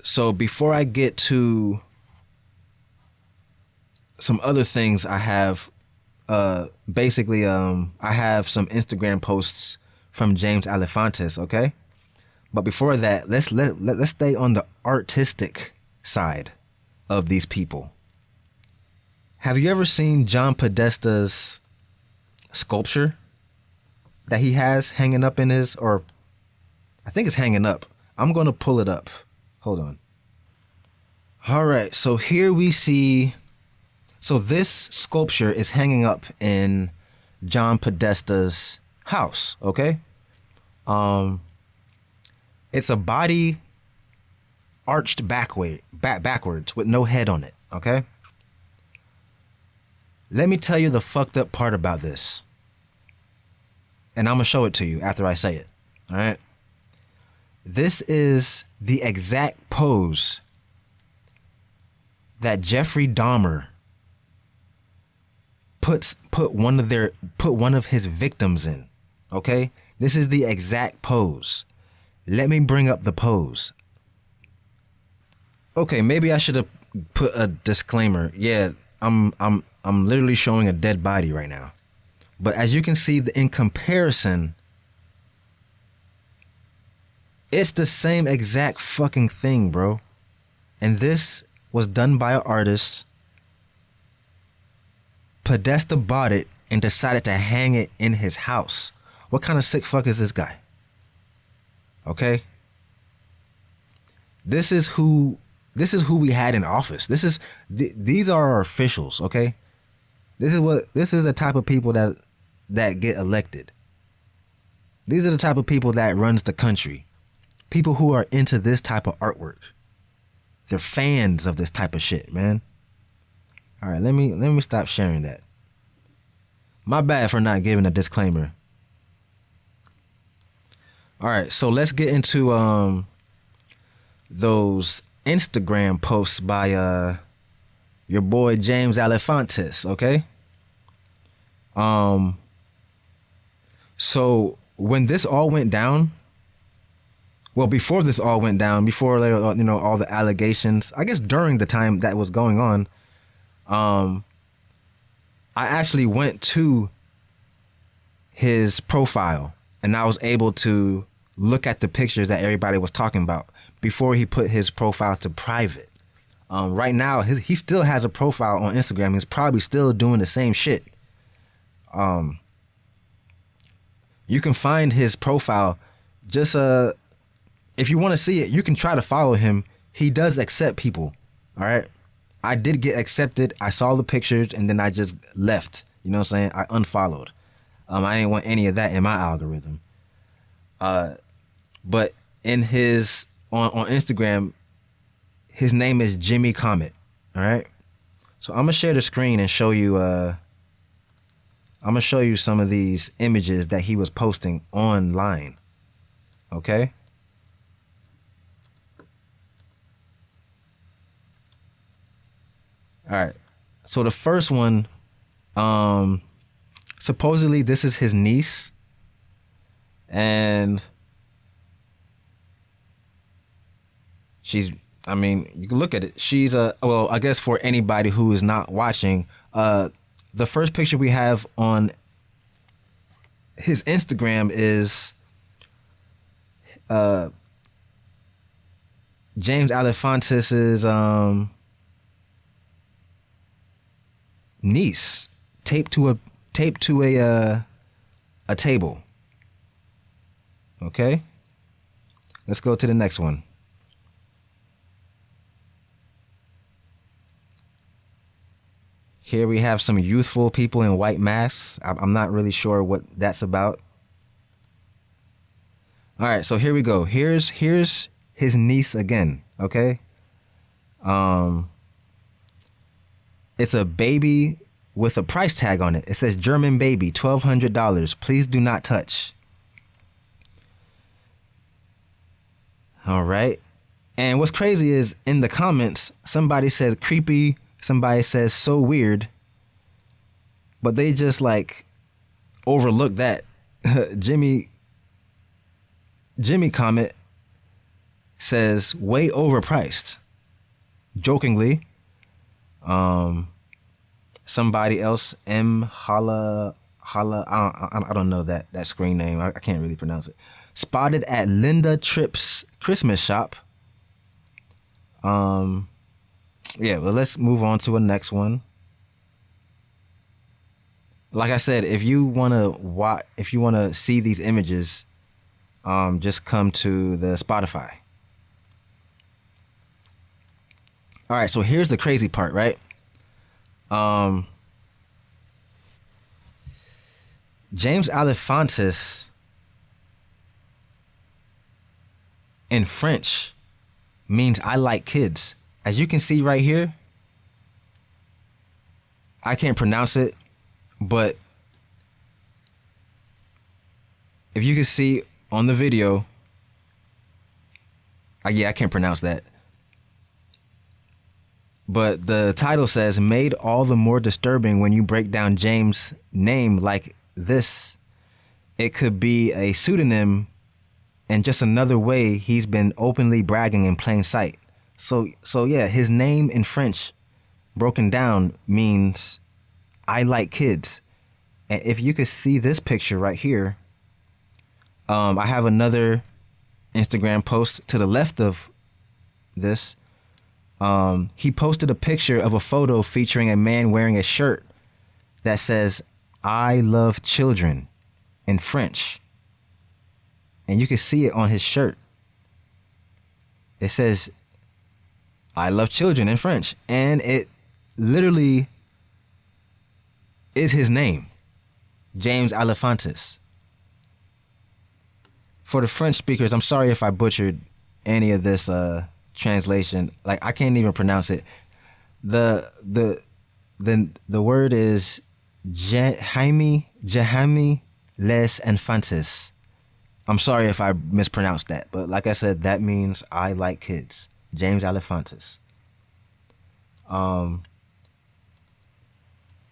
So before I get to some other things, I have I have some Instagram posts from James Alefantis, okay? But before that, let's stay on the artistic side of these people. Have you ever seen John Podesta's sculpture that he has hanging up in his, or I think it's hanging up. I'm going to pull it up. Hold on. All right, so here we see, so this sculpture is hanging up in John Podesta's house, okay? It's a body arched backwards with no head on it, okay? Let me tell you the fucked up part about this. And I'm going to show it to you after I say it, all right? This is the exact pose that Jeffrey Dahmer put one of his victims in, okay? This is the exact pose. Let me bring up the pose. Okay, maybe I should have put a disclaimer. Yeah, I'm literally showing a dead body right now. But as you can see, in comparison, it's the same exact fucking thing, bro. And this was done by an artist. Podesta bought it and decided to hang it in his house. What kind of sick fuck is this guy? Okay? This is who we had in office. These are our officials, okay? This is the type of people that get elected. These are the type of people that runs the country. People who are into this type of artwork. They're fans of this type of shit, man. All right, let me stop sharing that. My bad for not giving a disclaimer. All right, so let's get into those Instagram posts by your boy James Alefantis, okay? So when this all went down, well, before this all went down, before all the allegations, I guess during the time that was going on, I actually went to his profile and I was able to look at the pictures that everybody was talking about before he put his profile to private. Right now, he still has a profile on Instagram. He's probably still doing the same shit. You can find his profile. Just if you want to see it, you can try to follow him. He does accept people. All right. I did get accepted. I saw the pictures and then I just left. You know what I'm saying? I unfollowed. I didn't want any of that in my algorithm. But in his on Instagram, his name is Jimmy Comet. All right. So I'm gonna share the screen and show you. I'm gonna show you some of these images that he was posting online. Okay. All right. So the first one, supposedly this is his niece, and she's, I mean, you can look at it. She's well, I guess for anybody who is not watching, the first picture we have on his Instagram is James Alefantis's niece taped to a table. Okay, let's go to the next one. Here we have some youthful people in white masks. I'm not really sure what that's about. All right, so here we go. Here's his niece again, okay? It's a baby with a price tag on it. It says German baby, $1,200. Please do not touch. All right. And what's crazy is in the comments, somebody says creepy, somebody says so weird, but they just like overlook that. Jimmy Comet says way overpriced. Jokingly. Somebody else, I don't know that screen name. I can't really pronounce it. Spotted at Linda Tripp's Christmas shop. Yeah, well, let's move on to a next one. Like I said, if you wanna see these images, just come to the Spotify. All right, so here's the crazy part, right? James Alefantis in French means I like kids. As you can see right here, I can't pronounce it, but if you can see on the video, yeah, I can't pronounce that. But the title says, made all the more disturbing when you break down James' name like this. It could be a pseudonym and just another way he's been openly bragging in plain sight. So yeah, his name in French broken down means I like kids. And if you could see this picture right here, I have another Instagram post to the left of this. He posted a picture of a photo featuring a man wearing a shirt that says, I love children in French. And you can see it on his shirt. It says, I love children in French. And it literally is his name, James Alefantis. For the French speakers, I'm sorry if I butchered any of this translation. Like, I can't even pronounce it. The word is Jaime les Infantes. I'm sorry if I mispronounced that, but like I said, that means I like kids. James Alefantis.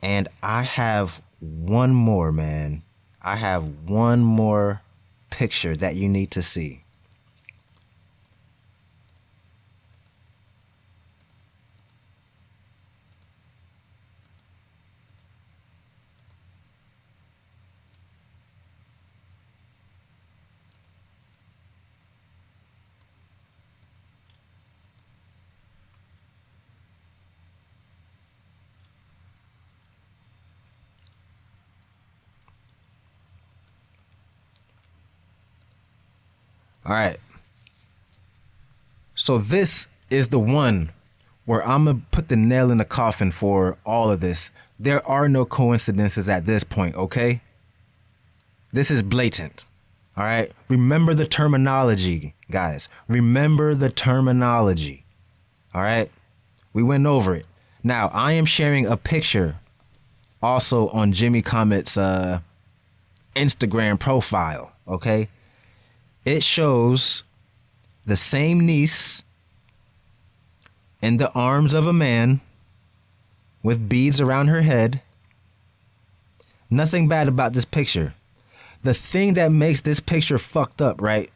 And I have one more, man. I have one more picture that you need to see. All right. So this is the one where I'm going to put the nail in the coffin for all of this. There are no coincidences at this point, okay? This is blatant. All right. Remember the terminology, guys. Remember the terminology. All right. We went over it. Now, I am sharing a picture also on Jimmy Comet's Instagram profile, okay? It shows the same niece in the arms of a man with beads around her head. Nothing bad about this picture. The thing that makes this picture fucked up, right,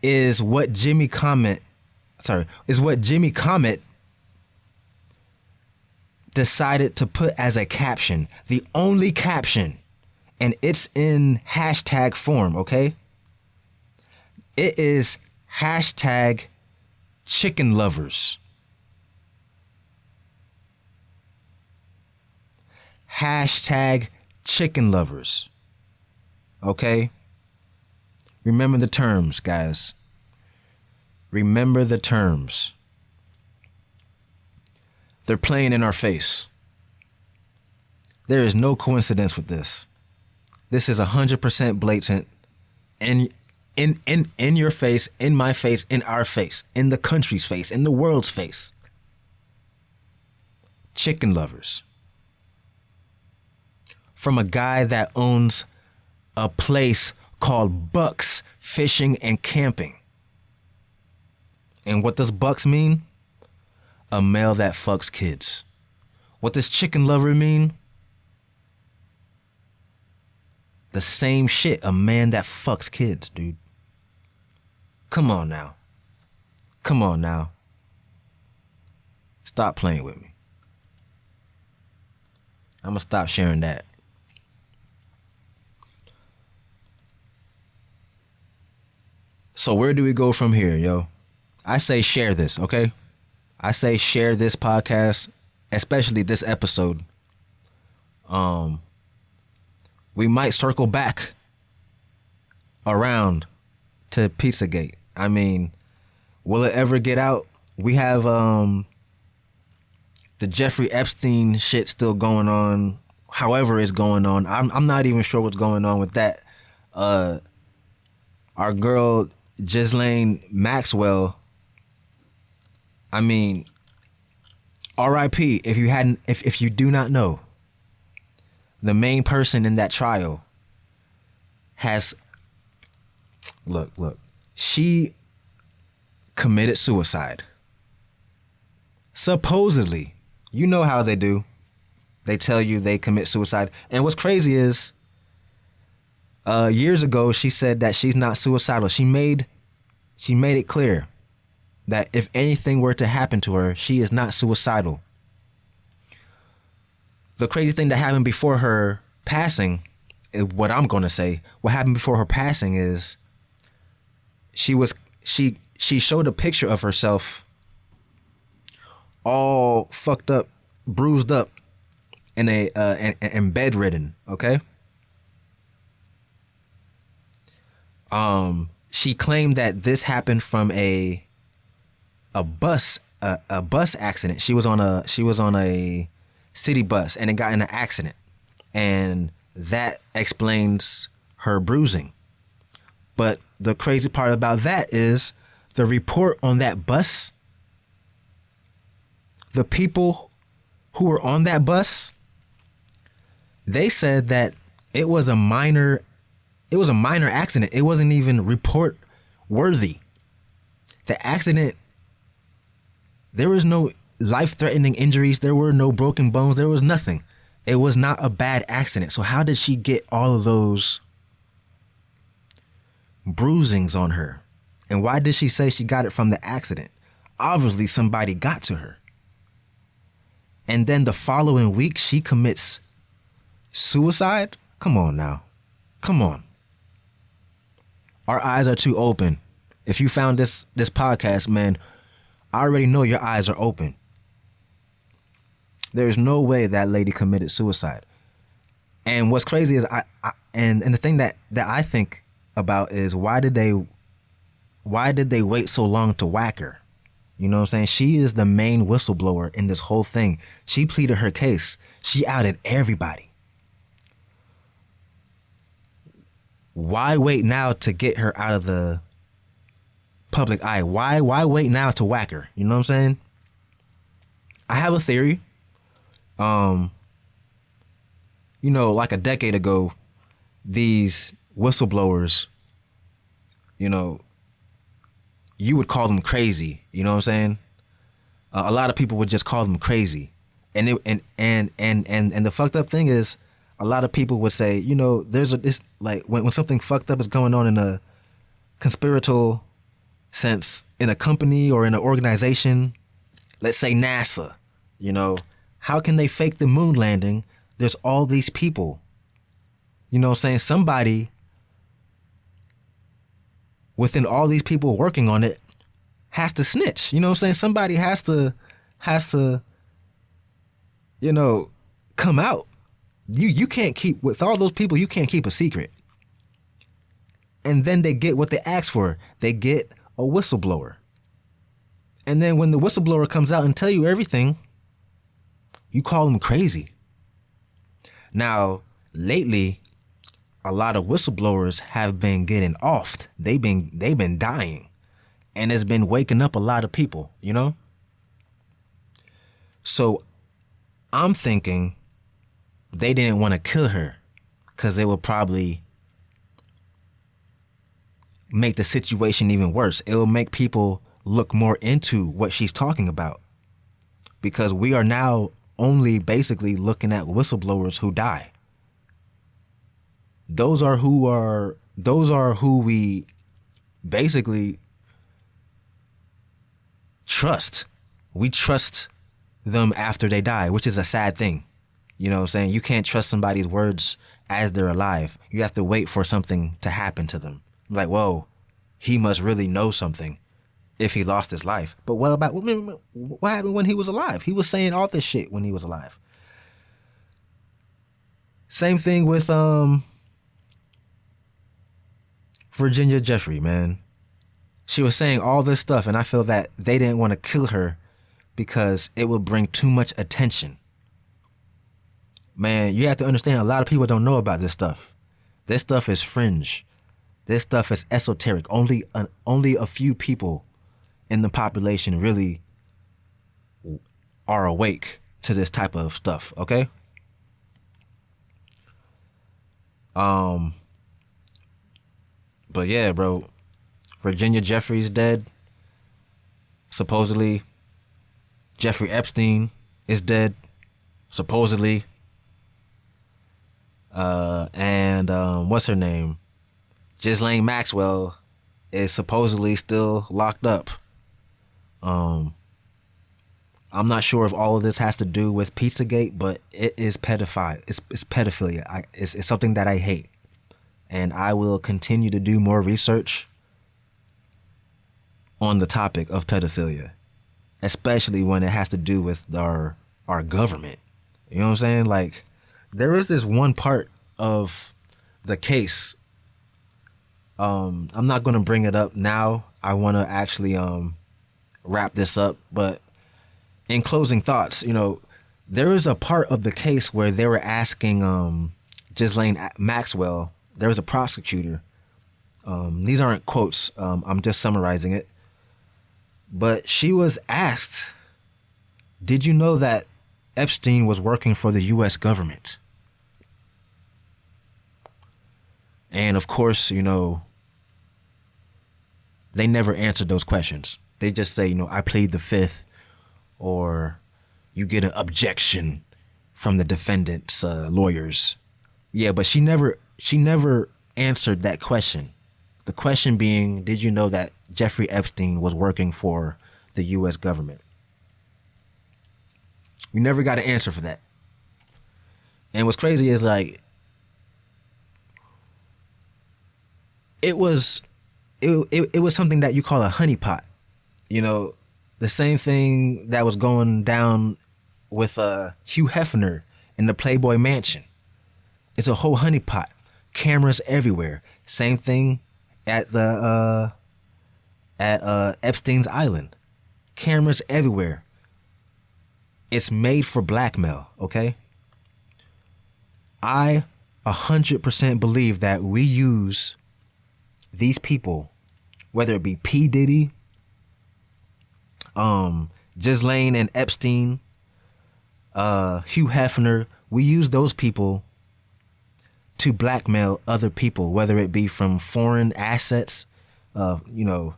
is what Jimmy Comet decided to put as a caption. The only caption. And it's in hashtag form, okay? It is hashtag chicken lovers. Hashtag chicken lovers. Okay? Remember the terms, guys. Remember the terms. They're playing in our face. There is no coincidence with this. This is 100% blatant. in your face, in my face, in our face, in the country's face, in the world's face. Chicken lovers. From a guy that owns a place called Bucks Fishing and Camping. And what does Bucks mean? A male that fucks kids. What does chicken lover mean? The same shit, a man that fucks kids, dude. Come on now. Come on now. Stop playing with me. I'm gonna stop sharing that. So where do we go from here, yo? I say share this, okay? I say share this podcast, especially this episode. We might circle back around to Pizzagate. I mean, will it ever get out? We have the Jeffrey Epstein shit still going on. However it's going on. I'm not even sure what's going on with that. Our girl Ghislaine Maxwell, I mean, R.I.P. if you do not know, the main person in that trial has look, she committed suicide. Supposedly. You know how they do. They tell you they commit suicide. And what's crazy is years ago she said that she's not suicidal. She made it clear that if anything were to happen to her, she is not suicidal. The crazy thing that happened before her passing is what I'm going to say. What happened before her passing is she showed a picture of herself all fucked up, bruised up, and bedridden, okay? She claimed that this happened from a bus accident. She was on a city bus and it got in an accident, and that explains her bruising. But the crazy part about that is the report on that bus, the people who were on that bus, they said that it was a minor accident. It wasn't even report worthy. The accident, there was no life-threatening injuries. There were no broken bones. There was nothing. It was not a bad accident. So how did she get all of those bruisings on her? And why did she say she got it from the accident? Obviously somebody got to her. And then the following week she commits suicide? Come on now. Come on. Our eyes are too open. If you found this podcast, man, I already know your eyes are open. There's no way that lady committed suicide. And what's crazy is and the thing that I think about is why did they wait so long to whack her? You know what I'm saying? She is the main whistleblower in this whole thing. She pleaded her case. She outed everybody. Why wait now to get her out of the public eye? Why wait now to whack her? You know what I'm saying? I have a theory. You know, like a decade ago, these whistleblowers, you know, you would call them crazy. You know what I'm saying? A lot of people would just call them crazy. And the fucked up thing is, a lot of people would say, you know, this like when something fucked up is going on in a conspiratorial sense in a company or in an organization, let's say NASA, you know, how can they fake the moon landing? There's all these people, you know what I'm saying? Somebody within all these people working on it has to snitch. You know what I'm saying? Somebody has to, you know, come out. You can't keep, with all those people, you can't keep a secret. And then they get what they ask for. They get a whistleblower. And then when the whistleblower comes out and tell you everything, you call them crazy. Now, lately, a lot of whistleblowers have been getting offed. They've been dying, and it's been waking up a lot of people, you know? So I'm thinking they didn't want to kill her because it would probably make the situation even worse. It will make people look more into what she's talking about, because we are now only basically looking at whistleblowers who die. Those are who we basically trust. We trust them after they die, which is a sad thing. You know what I'm saying? You can't trust somebody's words as they're alive. You have to wait for something to happen to them. Like, whoa, he must really know something if he lost his life. But what happened when he was alive? He was saying all this shit when he was alive. Same thing with Virginia Jeffrey, man. She was saying all this stuff, and I feel that they didn't want to kill her because it would bring too much attention. Man, you have to understand, a lot of people don't know about this stuff. This stuff is fringe. This stuff is esoteric. Only a few people in the population really are awake to this type of stuff, okay? But yeah, bro, Virginia Jeffrey's dead. Supposedly, Jeffrey Epstein is dead. Supposedly. And what's her name? Ghislaine Maxwell is supposedly still locked up. I'm not sure if all of this has to do with Pizzagate, but it is pedophile. It's pedophilia. It's something that I hate. And I will continue to do more research on the topic of pedophilia, especially when it has to do with our government. You know what I'm saying? Like, there is this one part of the case. I'm not going to bring it up now. I want to actually wrap this up. But in closing thoughts, you know, there is a part of the case where they were asking Ghislaine Maxwell. There was a prosecutor. These aren't quotes. I'm just summarizing it. But she was asked, did you know that Epstein was working for the U.S. government? And of course, you know, they never answered those questions. They just say, you know, I plead the fifth, or you get an objection from the defendant's lawyers. Yeah, but she never answered that question. The question being, did you know that Jeffrey Epstein was working for the U.S. government? We never got an answer for that. And what's crazy is, like, it was something that you call a honeypot. You know, the same thing that was going down with Hugh Hefner in the Playboy Mansion. It's a whole honeypot. Cameras everywhere. Same thing at the Epstein's Island. Cameras everywhere. It's made for blackmail, okay? I 100% believe that we use these people, whether it be P. Diddy, Ghislaine and Epstein, Hugh Hefner, we use those people to blackmail other people, whether it be from foreign assets, you know.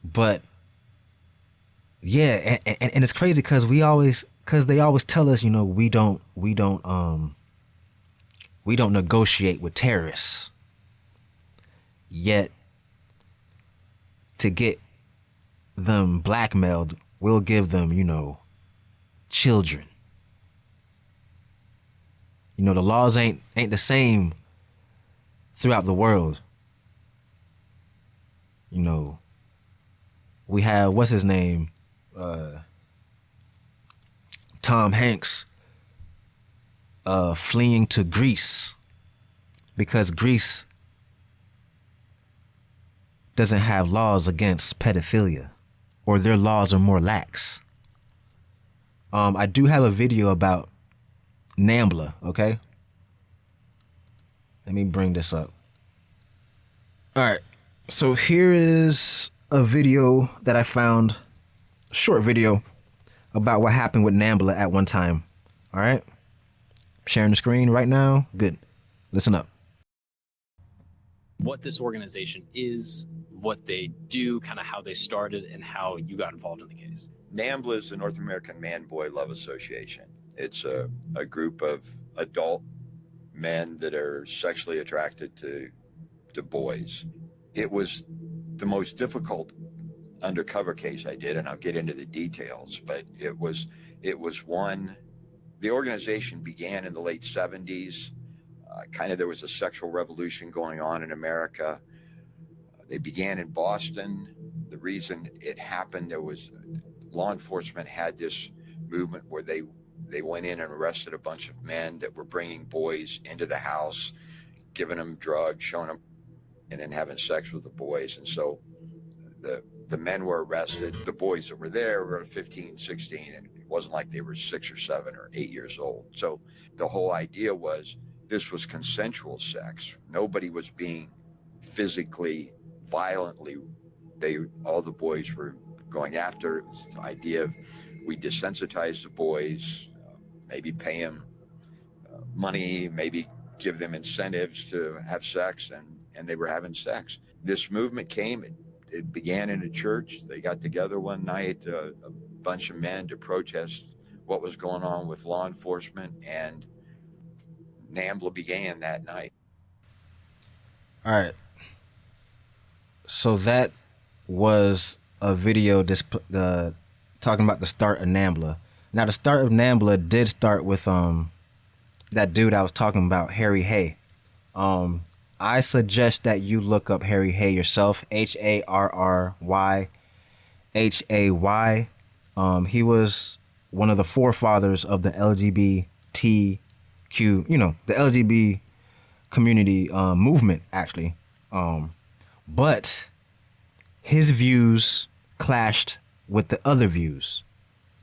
But yeah, and it's crazy because they always tell us, you know, we don't negotiate with terrorists. Yet to get them blackmailed, we'll give them, you know, children. You know, the laws ain't the same throughout the world. You know, we have, what's his name? Tom Hanks fleeing to Greece because Greece doesn't have laws against pedophilia, or their laws are more lax. I do have a video about NAMBLA, okay? Let me bring this up. All right. So here is a video that I found, a short video about what happened with NAMBLA at one time. All right. Sharing the screen right now. Good. Listen up. What this organization is, what they do, kind of how they started, and how you got involved in the case. NAMBLA is the North American Man-Boy Love Association. It's a group of adult men that are sexually attracted to boys. It was the most difficult undercover case I did, and I'll get into the details, but it was one. The organization began in the late 70s. There was a sexual revolution going on in America. They began in Boston. The reason it happened, there was law enforcement had this movement where they went in and arrested a bunch of men that were bringing boys into the house, giving them drugs, showing them, and then having sex with the boys. And so the men were arrested. The boys that were there were 15, 16, and it wasn't like they were 6 or 7 or 8 years old. So the whole idea was this was consensual sex. Nobody was being physically, violently. All the boys were going after. It was the idea of we desensitize the boys, maybe pay them money, maybe give them incentives to have sex, and they were having sex. This movement came. It began in a church. They got together one night, a bunch of men, to protest what was going on with law enforcement, and NAMBLA began that night. All right. So that was a video talking about the start of NAMBLA. Now, the start of NAMBLA did start with that dude I was talking about, Harry Hay. I suggest that you look up Harry Hay yourself, Harry Hay. He was one of the forefathers of the LGBTQ, the LGBT community movement, actually. But his views clashed with the other views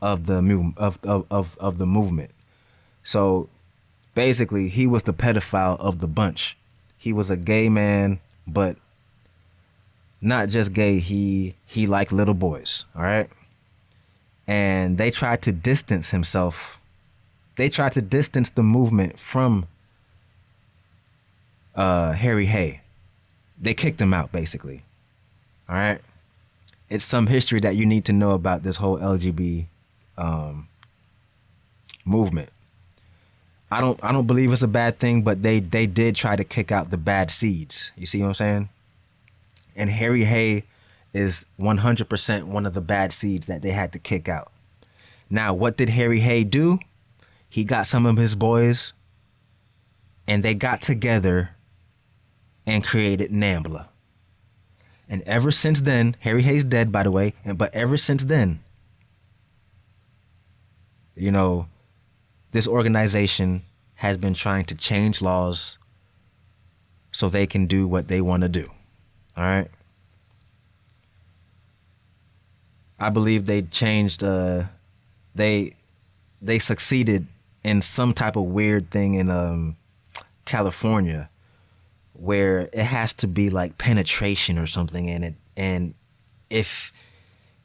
of the movement. So basically, he was the pedophile of the bunch. He was a gay man, but not just gay. He liked little boys. All right. And they tried to distance himself. They tried to distance the movement from Harry Hay. They kicked him out, basically. All right. It's some history that you need to know about this whole LGBT movement. I don't believe it's a bad thing, but they did try to kick out the bad seeds. You see what I'm saying? And Harry Hay is 100% one of the bad seeds that they had to kick out. Now, what did Harry Hay do? He got some of his boys, and they got together and created NAMBLA. And ever since then, Harry Hay's dead, by the way, but ever since then, this organization has been trying to change laws so they can do what they want to do. All right. I believe they changed, they succeeded in some type of weird thing in California where it has to be like penetration or something in it. And if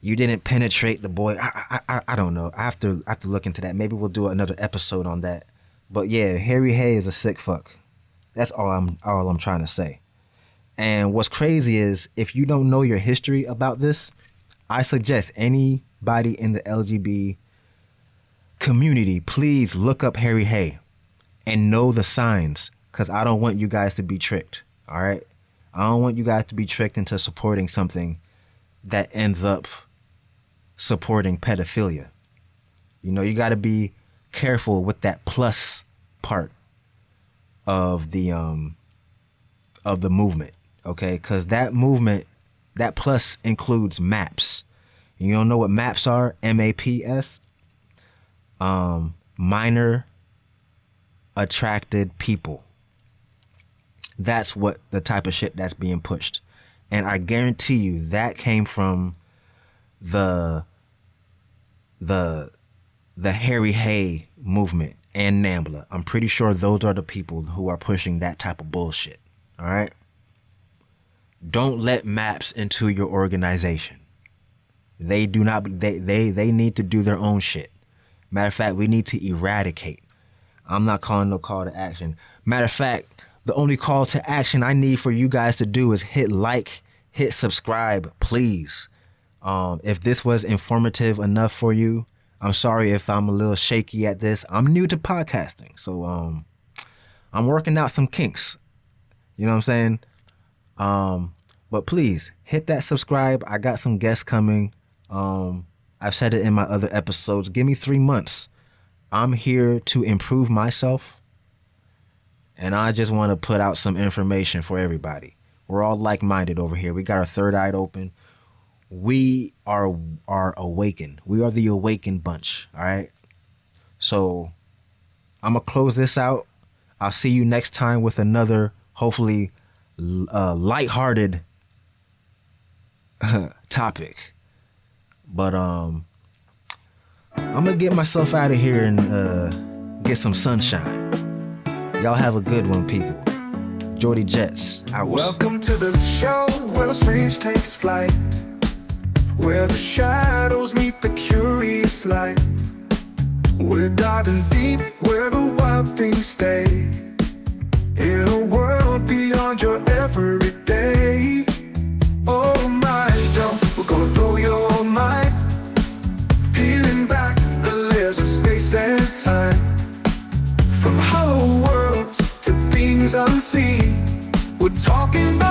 you didn't penetrate the boy, I don't know. I have to look into that. Maybe we'll do another episode on that. But yeah, Harry Hay is a sick fuck. That's all I'm trying to say. And what's crazy is if you don't know your history about this, I suggest anybody in the LGBT community, please look up Harry Hay and know the signs, because I don't want you guys to be tricked. All right. I don't want you guys to be tricked into supporting something that ends up supporting pedophilia. You got to be careful with that plus part of the movement, okay? Because that movement, that plus includes MAPS. You don't know what MAPS are? MAPS. Minor attracted people. That's what the type of shit that's being pushed. And I guarantee you that came from the Harry Hay movement and NAMBLA. I'm pretty sure those are the people who are pushing that type of bullshit. All right? Don't let MAPS into your organization. They do not. They need to do their own shit. Matter of fact, we need to eradicate. I'm not calling no call to action. Matter of fact, the only call to action I need for you guys to do is hit like, hit subscribe, please. If this was informative enough for you, I'm sorry if I'm a little shaky at this. I'm new to podcasting, so I'm working out some kinks. You know what I'm saying? But please hit that subscribe. I got some guests coming. I've said it in my other episodes. Give me 3 months. I'm here to improve myself, and I just want to put out some information for everybody. We're all like-minded over here. We got our third eye open. We are awakened. We are the awakened bunch, all right? So I'm going to close this out. I'll see you next time with another, hopefully, lighthearted topic. But I'm gonna get myself out of here and get some sunshine. Y'all have a good one, people. Jordy Jets out. Welcome to the show where the strange takes flight, where the shadows meet the curious light. We're diving deep where the wild things stay, in a world beyond your everyday. Oh my, we're gonna blow your mind, peeling back the layers of space and time. From hollow worlds to beings unseen, we're talking about